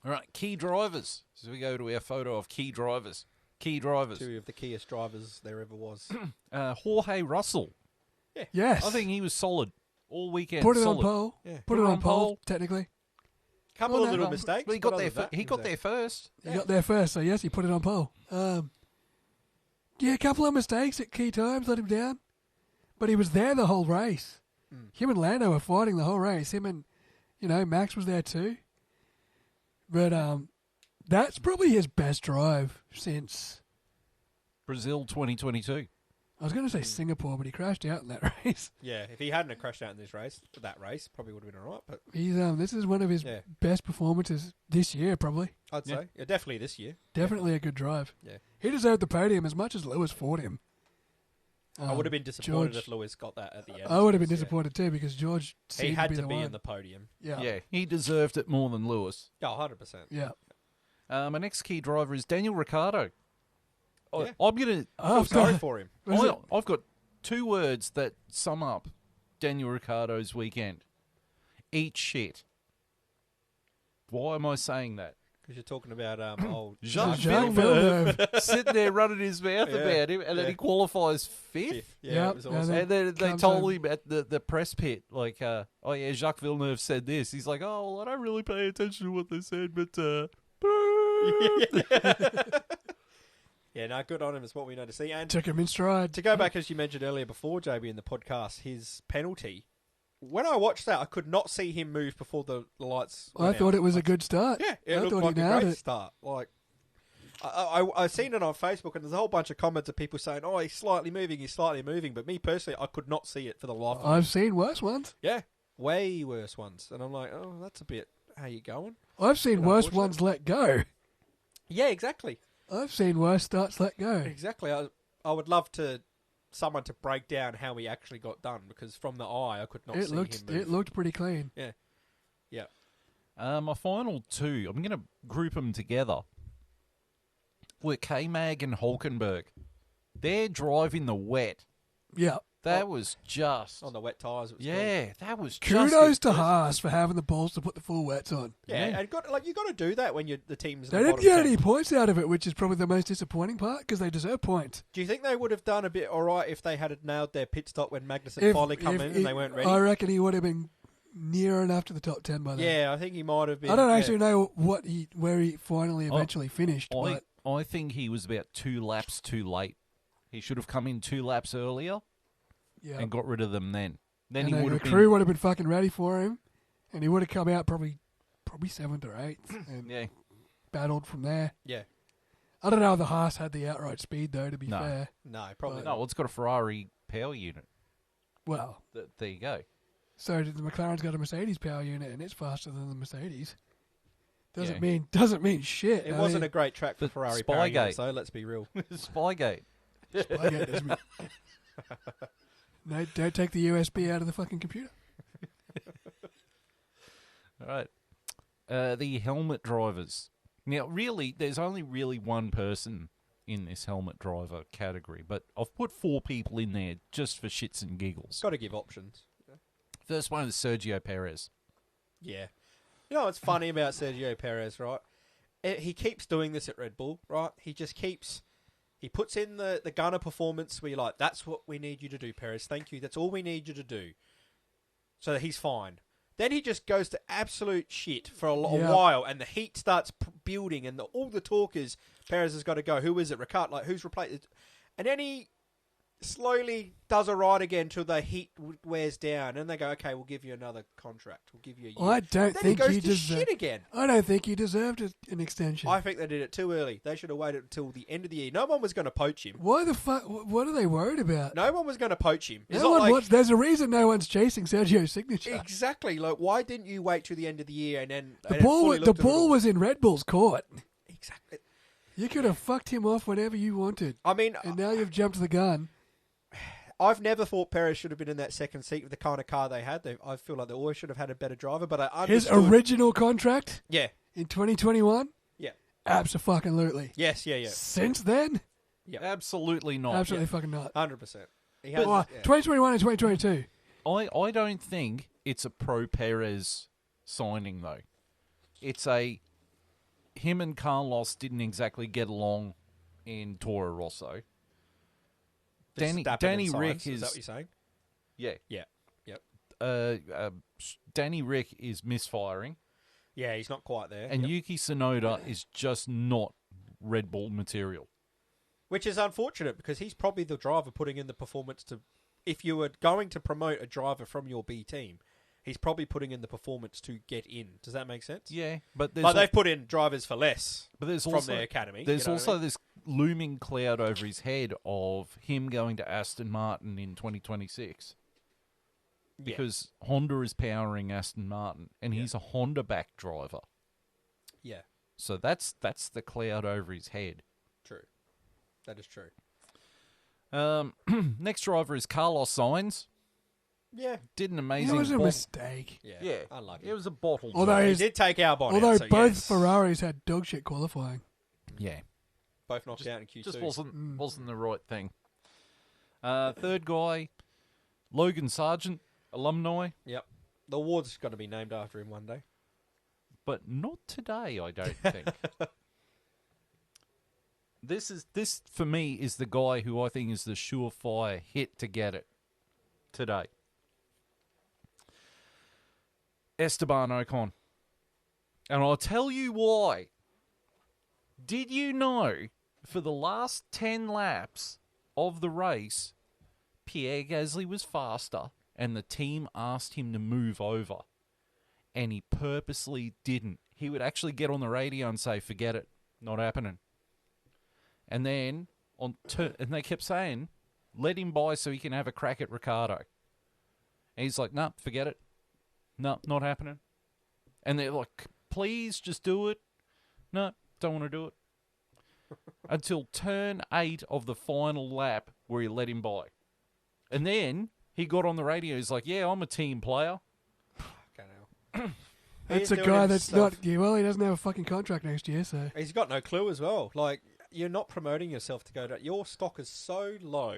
[SPEAKER 1] All right, key drivers. So we go to our photo of key drivers. Key drivers.
[SPEAKER 3] Two of the keyest drivers there ever was.
[SPEAKER 1] Jorge Russell.
[SPEAKER 2] Yes.
[SPEAKER 1] I think he was solid all weekend.
[SPEAKER 2] Put it
[SPEAKER 1] solid.
[SPEAKER 2] on pole.
[SPEAKER 3] Yeah.
[SPEAKER 2] Put it on pole, technically.
[SPEAKER 3] Couple
[SPEAKER 2] Well,
[SPEAKER 3] of
[SPEAKER 2] no,
[SPEAKER 3] little
[SPEAKER 2] no,
[SPEAKER 3] mistakes.
[SPEAKER 1] But he
[SPEAKER 3] but
[SPEAKER 1] got
[SPEAKER 3] other
[SPEAKER 1] there.
[SPEAKER 3] than that,
[SPEAKER 1] He got there first.
[SPEAKER 2] He got there first, so yes, he put it on pole. Yeah, a couple of mistakes at key times let him down. But he was there the whole race. Him and Lando were fighting the whole race. Him and, Max was there too. But that's probably his best drive since,
[SPEAKER 1] Brazil 2022.
[SPEAKER 2] I was going to say Singapore, but he crashed out in that race.
[SPEAKER 3] Yeah, if he hadn't have crashed out in that race, probably would have been all right. But
[SPEAKER 2] He's this is one of his best performances this year, probably.
[SPEAKER 3] I'd say, definitely this year.
[SPEAKER 2] Definitely a good drive.
[SPEAKER 3] Yeah.
[SPEAKER 2] He deserved the podium as much as Lewis fought him.
[SPEAKER 3] I would have been disappointed
[SPEAKER 2] George-
[SPEAKER 3] if Lewis got that at the end.
[SPEAKER 2] I would have been
[SPEAKER 3] Yeah.
[SPEAKER 2] disappointed too because George
[SPEAKER 3] He
[SPEAKER 2] seemed
[SPEAKER 3] had
[SPEAKER 2] to
[SPEAKER 3] to
[SPEAKER 2] be
[SPEAKER 3] be
[SPEAKER 2] the
[SPEAKER 3] in
[SPEAKER 2] one.
[SPEAKER 3] the podium.
[SPEAKER 2] Yeah.
[SPEAKER 1] He deserved it more than Lewis.
[SPEAKER 3] Yeah, 100%.
[SPEAKER 2] Yeah.
[SPEAKER 1] My next key driver is Daniel Ricciardo.
[SPEAKER 3] Yeah.
[SPEAKER 1] I'm gonna.
[SPEAKER 3] I feel sorry for him.
[SPEAKER 1] I've got two words that sum up Daniel Ricciardo's weekend. Eat shit. Why am I saying that?
[SPEAKER 3] Because you're talking about old
[SPEAKER 1] Jacques
[SPEAKER 2] Jacques
[SPEAKER 1] Villeneuve
[SPEAKER 2] Villeneuve.
[SPEAKER 1] sitting there running his mouth
[SPEAKER 3] Yeah,
[SPEAKER 1] about him, and then
[SPEAKER 3] yeah.
[SPEAKER 1] he qualifies fifth.
[SPEAKER 3] Yeah,
[SPEAKER 2] Yep,
[SPEAKER 3] it was
[SPEAKER 2] and
[SPEAKER 3] awesome.
[SPEAKER 2] then-
[SPEAKER 1] And then they
[SPEAKER 2] comes
[SPEAKER 1] told
[SPEAKER 2] home.
[SPEAKER 1] him at the press pit, like, oh yeah, Jacques Villeneuve said this. He's like, oh, well, I don't really pay attention to what they said, but
[SPEAKER 3] Yeah, no, good on him is what we know to see. And
[SPEAKER 2] Took him in stride.
[SPEAKER 3] to go back, as you mentioned earlier before, JB, in the podcast, his penalty, when I watched that, I could not see him move before the lights
[SPEAKER 2] I
[SPEAKER 3] went
[SPEAKER 2] thought
[SPEAKER 3] out.
[SPEAKER 2] it was a good start.
[SPEAKER 3] Yeah, it
[SPEAKER 2] I
[SPEAKER 3] looked
[SPEAKER 2] thought
[SPEAKER 3] like
[SPEAKER 2] he
[SPEAKER 3] a
[SPEAKER 2] nailed
[SPEAKER 3] great
[SPEAKER 2] it.
[SPEAKER 3] start. Like, I've seen it on Facebook, and there's a whole bunch of comments of people saying, "Oh, he's slightly moving." But me personally, I could not see it for the life of me.
[SPEAKER 2] I've seen worse ones.
[SPEAKER 3] Yeah, way worse ones, and I'm like, "Oh, that's a bit. How you going?"
[SPEAKER 2] I've seen
[SPEAKER 3] Bit
[SPEAKER 2] worse
[SPEAKER 3] unfortunate.
[SPEAKER 2] ones let go.
[SPEAKER 3] Yeah, exactly.
[SPEAKER 2] I've seen worse starts let go.
[SPEAKER 3] Exactly. I would love someone to break down how he actually got done, because from the eye, I could not
[SPEAKER 2] It
[SPEAKER 3] see
[SPEAKER 2] looked
[SPEAKER 3] him move.
[SPEAKER 2] it looked pretty clean.
[SPEAKER 3] Yeah.
[SPEAKER 1] my final two, I'm going to group them together, were K-Mag and Hulkenberg. Their drive in the wet,
[SPEAKER 2] Yeah.
[SPEAKER 1] that was just...
[SPEAKER 3] On the wet tyres. It was
[SPEAKER 1] Yeah, that was just...
[SPEAKER 2] Kudos to Haas for having the balls to put the full wets on.
[SPEAKER 3] Yeah, and you got to do that when the team's. in
[SPEAKER 2] They
[SPEAKER 3] the
[SPEAKER 2] didn't
[SPEAKER 3] bottom
[SPEAKER 2] get
[SPEAKER 3] 10.
[SPEAKER 2] any points out of it, which is probably the most disappointing part because they deserve points.
[SPEAKER 3] Do you think they would have done a bit all right if they had nailed their pit stop when Magnussen finally come in and they weren't ready?
[SPEAKER 2] I reckon he would have been near enough to the top 10 by then.
[SPEAKER 3] Yeah, I think he might have been.
[SPEAKER 2] I don't
[SPEAKER 3] yeah.
[SPEAKER 2] actually know where he finally eventually finished, but
[SPEAKER 1] I think he was about 2 laps too late. He should have come in 2 laps earlier
[SPEAKER 2] yeah.
[SPEAKER 1] and got rid of them then. Then
[SPEAKER 2] And
[SPEAKER 1] he would
[SPEAKER 2] the
[SPEAKER 1] have been...
[SPEAKER 2] crew would have been fucking ready for him, and he would have come out probably 7th or 8th and
[SPEAKER 1] Yeah.
[SPEAKER 2] battled from there.
[SPEAKER 3] Yeah,
[SPEAKER 2] I don't know if the Haas had the outright speed though. To be
[SPEAKER 1] No.
[SPEAKER 2] fair,
[SPEAKER 3] no, probably
[SPEAKER 2] But-
[SPEAKER 1] No, well, it's got a Ferrari power unit.
[SPEAKER 2] well,
[SPEAKER 1] There you go.
[SPEAKER 2] so did the McLaren's got a Mercedes power unit, and it's faster than the Mercedes.
[SPEAKER 1] Yeah.
[SPEAKER 2] Doesn't mean shit.
[SPEAKER 3] It wasn't a great track for
[SPEAKER 1] The
[SPEAKER 3] Ferrari.
[SPEAKER 1] Spygate.
[SPEAKER 3] Apparently, so let's be real.
[SPEAKER 1] Spygate.
[SPEAKER 2] No, don't take the USB out of the fucking computer.
[SPEAKER 1] All right. The helmet drivers. Now, really, there's only really one person in this helmet driver category, but I've put 4 people in there just for shits and giggles.
[SPEAKER 3] Got to give options.
[SPEAKER 1] First one is Sergio Perez.
[SPEAKER 3] Yeah. You know what's funny about Sergio Perez, right? He keeps doing this at Red Bull, right? He just keeps... He puts in the gunner performance where you're like, that's what we need you to do, Perez. Thank you. That's all we need you to do. So that he's fine. Then he just goes to absolute shit for a while, and the heat starts building, and all the talk is Perez has got to go. Who is it? Ricciardo? Like, who's replaced? And then he slowly does a ride again till the heat wears down, and they go, "Okay, we'll give you another contract. We'll give you a year."
[SPEAKER 2] I don't
[SPEAKER 3] then
[SPEAKER 2] think
[SPEAKER 3] he goes
[SPEAKER 2] he
[SPEAKER 3] to
[SPEAKER 2] deserved.
[SPEAKER 3] shit again.
[SPEAKER 2] I don't think he deserved an extension.
[SPEAKER 3] I think they did it too early. They should have waited until the end of the year. No one was going to poach him.
[SPEAKER 2] Why the fuck? What are they worried about?
[SPEAKER 3] No one was going to poach him. It's
[SPEAKER 2] No
[SPEAKER 3] not
[SPEAKER 2] one
[SPEAKER 3] like,
[SPEAKER 2] wants. There's a reason no one's chasing Sergio's signature.
[SPEAKER 3] exactly. Like, why didn't you wait till the end of the year and then
[SPEAKER 2] The
[SPEAKER 3] and
[SPEAKER 2] ball.
[SPEAKER 3] fully
[SPEAKER 2] The
[SPEAKER 3] looked at it
[SPEAKER 2] ball
[SPEAKER 3] all?
[SPEAKER 2] was in Red Bull's court.
[SPEAKER 3] Exactly.
[SPEAKER 2] You could have fucked him off whenever you wanted,
[SPEAKER 3] I mean,
[SPEAKER 2] and now you've jumped the gun.
[SPEAKER 3] I've never thought Perez should have been in that second seat with the kind of car they had. I feel like they always should have had a better driver, but I
[SPEAKER 2] His
[SPEAKER 3] understood.
[SPEAKER 2] original contract
[SPEAKER 3] Yeah.
[SPEAKER 2] in 2021.
[SPEAKER 3] Yeah.
[SPEAKER 2] Abso-fucking-lutely.
[SPEAKER 3] Yes, yeah.
[SPEAKER 2] Since then,
[SPEAKER 1] Absolutely not.
[SPEAKER 2] absolutely fucking not.
[SPEAKER 3] 100%. He has,
[SPEAKER 2] Well, 2021 and 2022.
[SPEAKER 1] I don't think it's a pro Perez signing though. It's him and Carlos didn't exactly get along in Toro Rosso. Danny Rick
[SPEAKER 3] is that what you're saying?
[SPEAKER 1] Yeah.
[SPEAKER 3] Yeah. Yep.
[SPEAKER 1] Danny Rick is misfiring,
[SPEAKER 3] Yeah, he's not quite there.
[SPEAKER 1] and
[SPEAKER 3] Yep.
[SPEAKER 1] Yuki Tsunoda is just not Red Bull material.
[SPEAKER 3] Which is unfortunate because he's probably the driver putting in the performance to. If you were going to promote a driver from your B team, he's probably putting in the performance to get in. Does that make sense?
[SPEAKER 1] Yeah, but
[SPEAKER 3] Like they've put in drivers for less
[SPEAKER 1] there's
[SPEAKER 3] from
[SPEAKER 1] also
[SPEAKER 3] their academy.
[SPEAKER 1] there's
[SPEAKER 3] you know what
[SPEAKER 1] also
[SPEAKER 3] I mean?
[SPEAKER 1] this looming cloud over his head of him going to Aston Martin in 2026 because Honda is powering Aston Martin, and he's a Honda back driver.
[SPEAKER 3] Yeah,
[SPEAKER 1] So that's the cloud over his head.
[SPEAKER 3] true. That is true.
[SPEAKER 1] Next driver is Carlos Sainz.
[SPEAKER 3] Yeah,
[SPEAKER 1] Did an
[SPEAKER 2] It
[SPEAKER 1] amazing.
[SPEAKER 2] was a
[SPEAKER 1] bottle-
[SPEAKER 2] mistake.
[SPEAKER 3] yeah, unlucky.
[SPEAKER 1] It was a bottle.
[SPEAKER 2] Although
[SPEAKER 1] job.
[SPEAKER 3] He
[SPEAKER 2] his-
[SPEAKER 3] did take Albon
[SPEAKER 2] Although
[SPEAKER 3] out, so
[SPEAKER 2] both
[SPEAKER 3] yes.
[SPEAKER 2] Ferraris had dog shit qualifying.
[SPEAKER 1] yeah,
[SPEAKER 3] both knocked out in Q2.
[SPEAKER 1] just wasn't the right thing. Third guy, Logan Sargent, alumni,
[SPEAKER 3] Yep. The award's got to be named after him one day.
[SPEAKER 1] but not today. I don't think. This for me is the guy who I think is the surefire hit to get it today. Esteban Ocon. And I'll tell you why. Did you know for the last 10 laps of the race, Pierre Gasly was faster and the team asked him to move over? And he purposely didn't. He would actually get on the radio and say, forget it, not happening. And then, and they kept saying, let him by so he can have a crack at Ricciardo. And he's like, no, forget it. No, not happening. And they're like, please just do it. No, don't want to do it. Until turn 8 of the final lap where he let him by. And then he got on the radio. He's like, yeah, I'm a team player.
[SPEAKER 3] Okay, now.
[SPEAKER 2] That's
[SPEAKER 3] He's
[SPEAKER 2] a
[SPEAKER 3] doing
[SPEAKER 2] guy that's
[SPEAKER 3] himself-
[SPEAKER 2] not. Yeah, well, he doesn't have a fucking contract next year, so.
[SPEAKER 3] He's got no clue as well. Like, you're not promoting yourself to go to. Your stock is so low.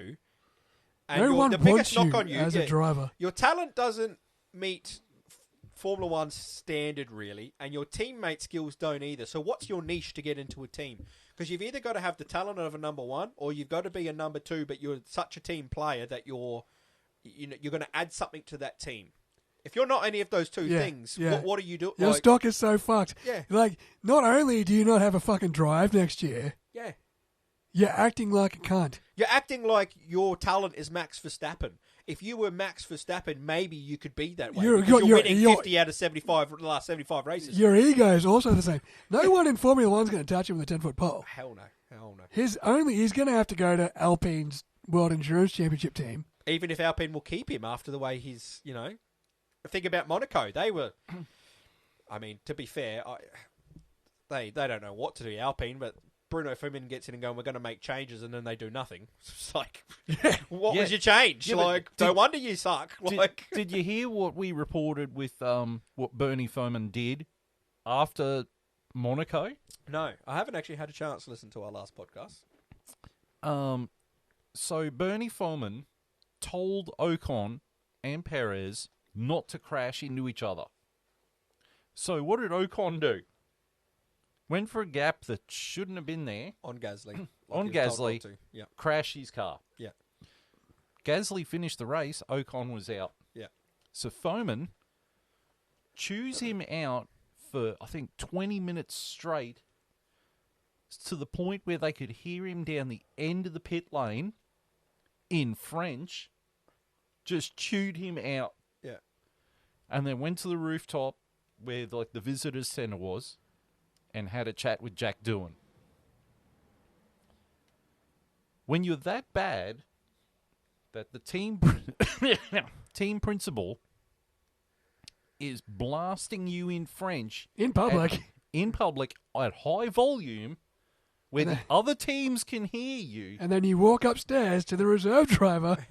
[SPEAKER 3] And
[SPEAKER 2] No one
[SPEAKER 3] the
[SPEAKER 2] wants
[SPEAKER 3] biggest
[SPEAKER 2] you
[SPEAKER 3] knock on you
[SPEAKER 2] as a driver.
[SPEAKER 3] Your talent doesn't meet Formula One standard, really, and your teammate skills don't either. So what's your niche to get into a team? Because you've either got to have the talent of a number one, or you've got to be a number two, but you're such a team player that you're going to add something to that team. If you're not any of those two things, what do you do?
[SPEAKER 2] Your
[SPEAKER 3] Like,
[SPEAKER 2] stock is so fucked.
[SPEAKER 3] Yeah.
[SPEAKER 2] Like, not only do you not have a fucking drive next year,
[SPEAKER 3] yeah.
[SPEAKER 2] you're acting like a cunt.
[SPEAKER 3] You're acting like your talent is Max Verstappen. If you were Max Verstappen, maybe you could be that way.
[SPEAKER 2] You're-
[SPEAKER 3] Because you're
[SPEAKER 2] you're-
[SPEAKER 3] winning 50 out of 75 the last 75 races.
[SPEAKER 2] Your ego is also the same. No one in Formula One's going to touch him with a 10-foot pole.
[SPEAKER 3] Hell no. Hell no.
[SPEAKER 2] He's going to have to go to Alpine's World Endurance Championship team.
[SPEAKER 3] Even if Alpine will keep him after the way he's, think about Monaco. They were, I mean, to be fair, they don't know what to do, Alpine, but Bruno Fummin gets in and going, we're going to make changes, and then they do nothing. It's like, what was your change?
[SPEAKER 1] Yeah, but
[SPEAKER 3] like, no wonder you suck. Like,
[SPEAKER 1] Did you hear what we reported with what Bernie Foreman did after Monaco?
[SPEAKER 3] no, I haven't actually had a chance to listen to our last podcast.
[SPEAKER 1] So Bernie Foreman told Ocon and Perez not to crash into each other. So what did Ocon do? Went for a gap that shouldn't have been there,
[SPEAKER 3] On Gasly.
[SPEAKER 1] On
[SPEAKER 3] he was told
[SPEAKER 1] Gasly.
[SPEAKER 3] not to. Yeah.
[SPEAKER 1] crashed his car.
[SPEAKER 3] Yeah.
[SPEAKER 1] Gasly finished the race, Ocon was out.
[SPEAKER 3] Yeah.
[SPEAKER 1] So Foreman chews him out for, I think, 20 minutes straight to the point where they could hear him down the end of the pit lane in French, just chewed him out,
[SPEAKER 3] Yeah.
[SPEAKER 1] and then went to the rooftop where like the visitors centre was, and had a chat with Jack Doohan. When you're that bad, that the team team principal is blasting you in French
[SPEAKER 2] In public.
[SPEAKER 1] at high volume, where the other teams can hear you.
[SPEAKER 2] And then you walk upstairs to the reserve driver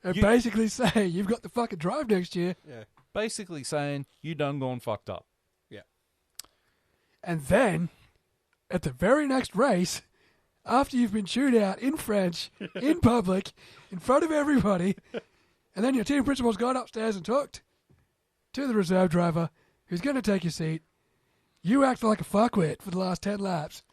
[SPEAKER 2] and basically say, you've got the fucking drive next year.
[SPEAKER 3] Yeah.
[SPEAKER 1] Basically saying, you done gone fucked up.
[SPEAKER 3] Yeah.
[SPEAKER 2] And then, at the very next race, after you've been chewed out in French, in public, in front of everybody, and then your team principal's gone upstairs and talked to the reserve driver who's going to take your seat, you act like a fuckwit for the last 10 laps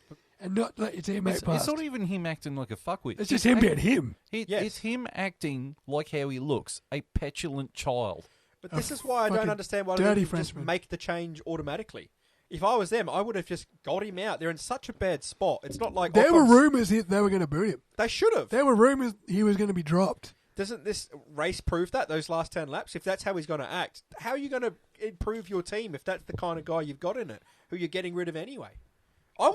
[SPEAKER 2] and not let your teammate pass.
[SPEAKER 1] It's not even him acting like a fuckwit.
[SPEAKER 2] It's just him being him.
[SPEAKER 3] Yes.
[SPEAKER 1] It's him acting like how he looks, a petulant child.
[SPEAKER 3] But this is why I don't
[SPEAKER 2] fucking
[SPEAKER 3] understand why they
[SPEAKER 2] dirty
[SPEAKER 3] didn't just
[SPEAKER 2] Frenchman.
[SPEAKER 3] make the change automatically. If I was them, I would have just got him out. They're in such a bad spot. It's not like
[SPEAKER 2] There were
[SPEAKER 3] Ocon's-
[SPEAKER 2] rumours they were going to boot him.
[SPEAKER 3] They should have.
[SPEAKER 2] There were rumours he was going to be dropped.
[SPEAKER 3] Doesn't this race prove that, those last 10 laps? If that's how he's going to act, how are you going to improve your team if that's the kind of guy you've got in it, who you're getting rid of anyway? I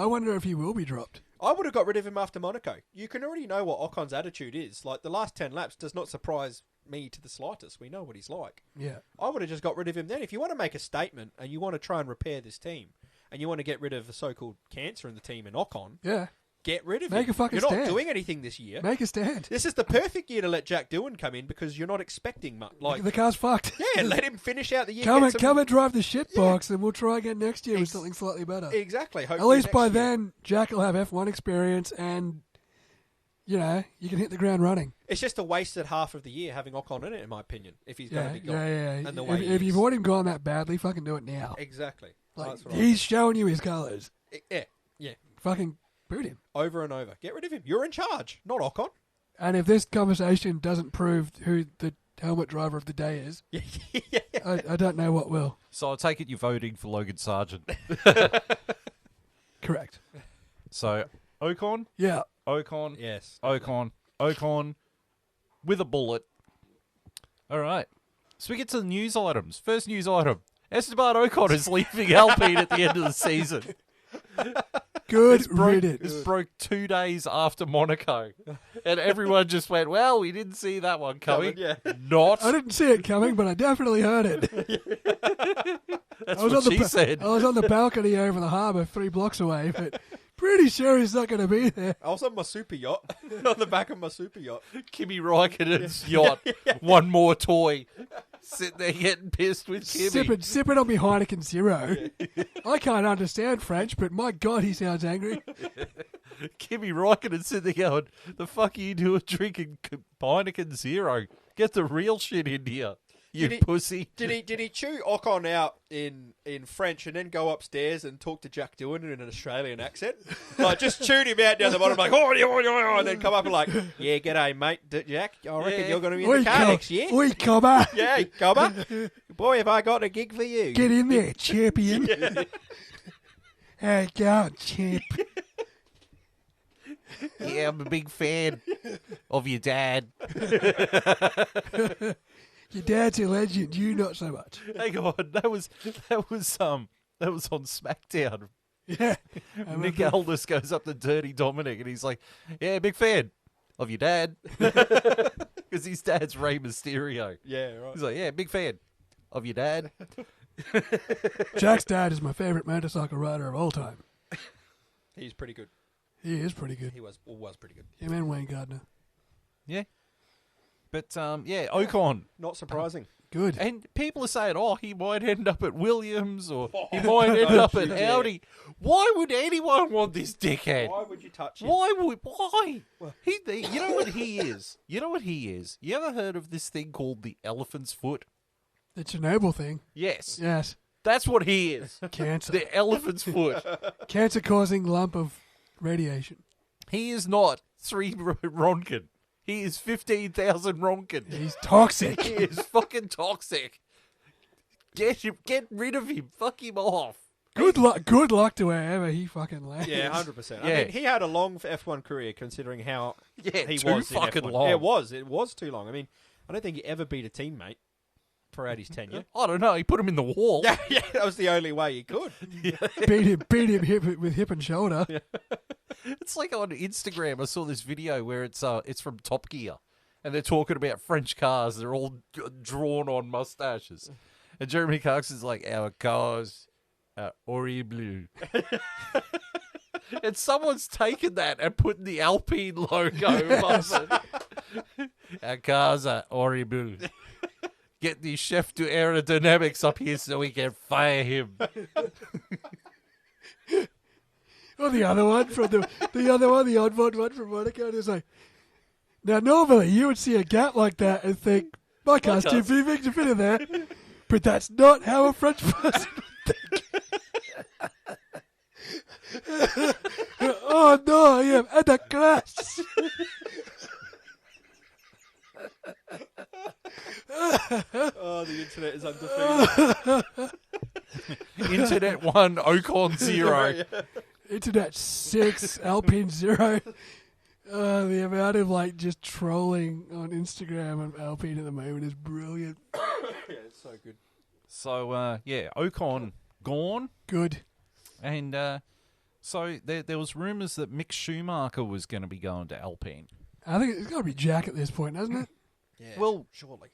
[SPEAKER 2] wonder if he will be dropped.
[SPEAKER 3] I would have got rid of him after Monaco. You can already know what Ocon's attitude is. Like, the last 10 laps does not surprise me to the slightest. We know what he's like.
[SPEAKER 2] Yeah.
[SPEAKER 3] I would have just got rid of him then. If you want to make a statement and you want to try and repair this team and you want to get rid of the so-called cancer in the team in Ocon,
[SPEAKER 2] Yeah.
[SPEAKER 3] get rid of
[SPEAKER 2] Make
[SPEAKER 3] him.
[SPEAKER 2] a fucking
[SPEAKER 3] You're not
[SPEAKER 2] stand.
[SPEAKER 3] doing anything this year.
[SPEAKER 2] Make a stand.
[SPEAKER 3] This is the perfect year to let Jack Doohan come in because you're not expecting much. Like,
[SPEAKER 2] The car's fucked.
[SPEAKER 3] yeah, let him finish out the year.
[SPEAKER 2] Come
[SPEAKER 3] get
[SPEAKER 2] and
[SPEAKER 3] some-
[SPEAKER 2] drive the shit box, and we'll try again next year with
[SPEAKER 3] Ex-
[SPEAKER 2] something slightly better.
[SPEAKER 3] Exactly.
[SPEAKER 2] At
[SPEAKER 3] Hopefully
[SPEAKER 2] least
[SPEAKER 3] next
[SPEAKER 2] by
[SPEAKER 3] year.
[SPEAKER 2] then, Jack will have F1 experience, and you can hit the ground running.
[SPEAKER 3] It's just a wasted half of the year having Ocon in it, in my opinion, if he's going
[SPEAKER 2] Yeah,
[SPEAKER 3] to be gone.
[SPEAKER 2] yeah.
[SPEAKER 3] And the way
[SPEAKER 2] If you want him gone that badly, fucking do it now.
[SPEAKER 3] Exactly.
[SPEAKER 2] Like,
[SPEAKER 3] That's what
[SPEAKER 2] he's showing you his colours.
[SPEAKER 3] yeah.
[SPEAKER 2] Fucking boot him.
[SPEAKER 3] Over and over. Get rid of him. You're in charge, not Ocon.
[SPEAKER 2] And if this conversation doesn't prove who the helmet driver of the day is, I don't know what will.
[SPEAKER 1] So I take it you're voting for Logan Sargent.
[SPEAKER 2] Correct.
[SPEAKER 1] So Ocon,
[SPEAKER 2] Yeah.
[SPEAKER 3] Yes.
[SPEAKER 1] Ocon, with a bullet. All right. So we get to the news items. First news item. Esteban Ocon is leaving Alpine at the end of the season.
[SPEAKER 2] Good
[SPEAKER 1] This
[SPEAKER 2] riddance.
[SPEAKER 1] broke 2 days after Monaco. And everyone just went, well, we didn't see that one coming.
[SPEAKER 3] Yeah.
[SPEAKER 1] Not.
[SPEAKER 2] I didn't see it coming, but I definitely heard it.
[SPEAKER 1] That's
[SPEAKER 2] I was
[SPEAKER 1] what
[SPEAKER 2] on
[SPEAKER 1] she said.
[SPEAKER 2] I was on the balcony over the harbour 3 blocks away, but pretty sure he's not going to be there.
[SPEAKER 3] I was on my super yacht, on the back of my super yacht.
[SPEAKER 1] Kimi Raikkonen's yacht. One more toy. Sitting there getting pissed with Kimi.
[SPEAKER 2] Sipping on me Heineken Zero. I can't understand French, but my God, he sounds angry.
[SPEAKER 1] Kimi Raikkonen sitting there going, the fuck are you doing drinking Heineken Zero? Get the real shit in here, you
[SPEAKER 3] Did he-
[SPEAKER 1] pussy.
[SPEAKER 3] Did he chew Ocon out in French and then go upstairs and talk to Jack Doohan in an Australian accent? Like, just chewed him out down the bottom, like, oh, and then come up and like, yeah, g'day, mate, Jack. I reckon
[SPEAKER 1] Yeah.
[SPEAKER 3] you're going to be in the car next year.
[SPEAKER 2] Oi, cobber.
[SPEAKER 3] Yeah, cobber. Boy, have I got a gig for you.
[SPEAKER 2] Get in there, champion. Hey, go on, champ.
[SPEAKER 1] Yeah, I'm a big fan of your dad.
[SPEAKER 2] Your dad's a legend, you not so much.
[SPEAKER 1] Hang on, that was on SmackDown.
[SPEAKER 2] Yeah.
[SPEAKER 1] Nick Aldis goes up to Dirty Dominic and he's like, yeah, big fan of your dad. Because his dad's Rey Mysterio.
[SPEAKER 3] Yeah, right.
[SPEAKER 1] He's like, yeah, big fan of your dad.
[SPEAKER 2] Jack's dad is my favourite motorcycle rider of all time.
[SPEAKER 3] He's pretty good.
[SPEAKER 2] He is pretty good.
[SPEAKER 3] He was pretty good.
[SPEAKER 2] Him and Wayne Gardner.
[SPEAKER 1] Yeah. But, yeah, Ocon.
[SPEAKER 3] Not surprising.
[SPEAKER 2] Good.
[SPEAKER 1] And people are saying, oh, he might end up at Williams or he might end up at
[SPEAKER 3] Yeah.
[SPEAKER 1] Audi. Why would anyone want this dickhead?
[SPEAKER 3] Why would you touch him?
[SPEAKER 1] Why? You know what he is? You know what he is? You ever heard of this thing called the elephant's foot?
[SPEAKER 2] The Chernobyl thing.
[SPEAKER 1] Yes.
[SPEAKER 2] Yes.
[SPEAKER 1] That's what he is.
[SPEAKER 2] Cancer.
[SPEAKER 1] The elephant's foot.
[SPEAKER 2] Cancer-causing lump of radiation.
[SPEAKER 1] He is not 3 Ronkin. He is 15,000 Ronkin.
[SPEAKER 2] He's toxic.
[SPEAKER 1] He is fucking toxic. Get rid of him. Fuck him off.
[SPEAKER 2] Good luck to wherever he fucking lands.
[SPEAKER 3] Yeah, 100%.
[SPEAKER 1] Yeah.
[SPEAKER 3] I mean, he had a long F1 career considering how
[SPEAKER 1] Yeah,
[SPEAKER 3] he
[SPEAKER 1] too
[SPEAKER 3] was in
[SPEAKER 1] fucking
[SPEAKER 3] F1.
[SPEAKER 1] long.
[SPEAKER 3] Yeah, it was too long. I mean, I don't think he ever beat a teammate throughout his tenure.
[SPEAKER 1] I don't know. He put him in the wall.
[SPEAKER 3] Yeah, that was the only way he could.
[SPEAKER 2] beat him with hip and shoulder.
[SPEAKER 1] It's like on Instagram. I saw this video where it's from Top Gear, and they're talking about French cars. They're all drawn on mustaches, and Jeremy Clarkson's like, "Our cars are horrible." And someone's taken that and put the Alpine logo above it. Our cars are horrible. Get the chef to aerodynamics up here so we can fire him.
[SPEAKER 2] Or the other one from the odd one from Monaco. And it's like, now normally you would see a gap like that and think, my car's too big to fit in there. But that's not how a French person would think. Oh no, I am at a crash.
[SPEAKER 3] Oh, the internet is undefeated.
[SPEAKER 1] Internet 1, Ocon 0.
[SPEAKER 2] Internet 6, Alpine 0. The amount of just trolling on Instagram and Alpine at the moment is brilliant.
[SPEAKER 3] Yeah, it's so good.
[SPEAKER 1] So, Ocon gone.
[SPEAKER 2] Good.
[SPEAKER 1] And so there was rumours that Mick Schumacher was going to be going to Alpine.
[SPEAKER 2] I think it's got to be Jack at this point, hasn't it?
[SPEAKER 3] Yeah,
[SPEAKER 1] Well,
[SPEAKER 3] surely.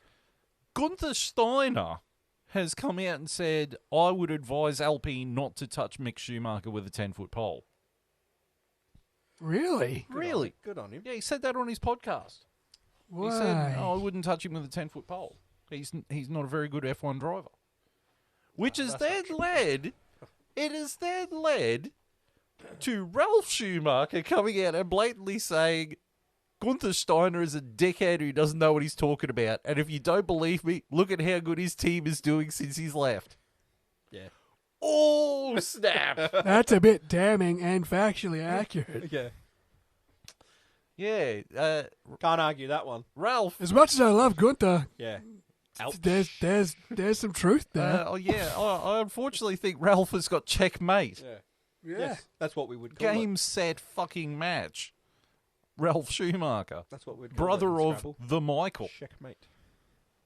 [SPEAKER 1] Gunther Steiner has come out and said, I would advise Alpine not to touch Mick Schumacher with a 10-foot pole.
[SPEAKER 2] Really?
[SPEAKER 1] Really?
[SPEAKER 3] Good on him.
[SPEAKER 1] Yeah, he said that on his podcast.
[SPEAKER 2] Why?
[SPEAKER 1] He said, I wouldn't touch him with a 10-foot pole. He's not a very good F1 driver. Which has then led... It has then led to Ralph Schumacher coming out and blatantly saying, Gunther Steiner is a dickhead who doesn't know what he's talking about. And if you don't believe me, look at how good his team is doing since he's left.
[SPEAKER 3] Yeah.
[SPEAKER 1] Oh, snap.
[SPEAKER 2] That's a bit damning and factually accurate.
[SPEAKER 3] Yeah.
[SPEAKER 1] Yeah.
[SPEAKER 3] Can't argue that one.
[SPEAKER 1] Ralph.
[SPEAKER 2] As much as I love Gunther,
[SPEAKER 3] Yeah. Ouch.
[SPEAKER 2] there's some truth there.
[SPEAKER 1] I unfortunately think Ralph has got checkmate.
[SPEAKER 3] Yeah.
[SPEAKER 2] Yeah.
[SPEAKER 3] Yes, that's what we would call
[SPEAKER 1] Game,
[SPEAKER 3] it.
[SPEAKER 1] set, fucking match. Ralph Schumacher.
[SPEAKER 3] That's what we'd call
[SPEAKER 1] Brother
[SPEAKER 3] it in
[SPEAKER 1] of
[SPEAKER 3] Scrabble.
[SPEAKER 1] the Michael.
[SPEAKER 3] Checkmate.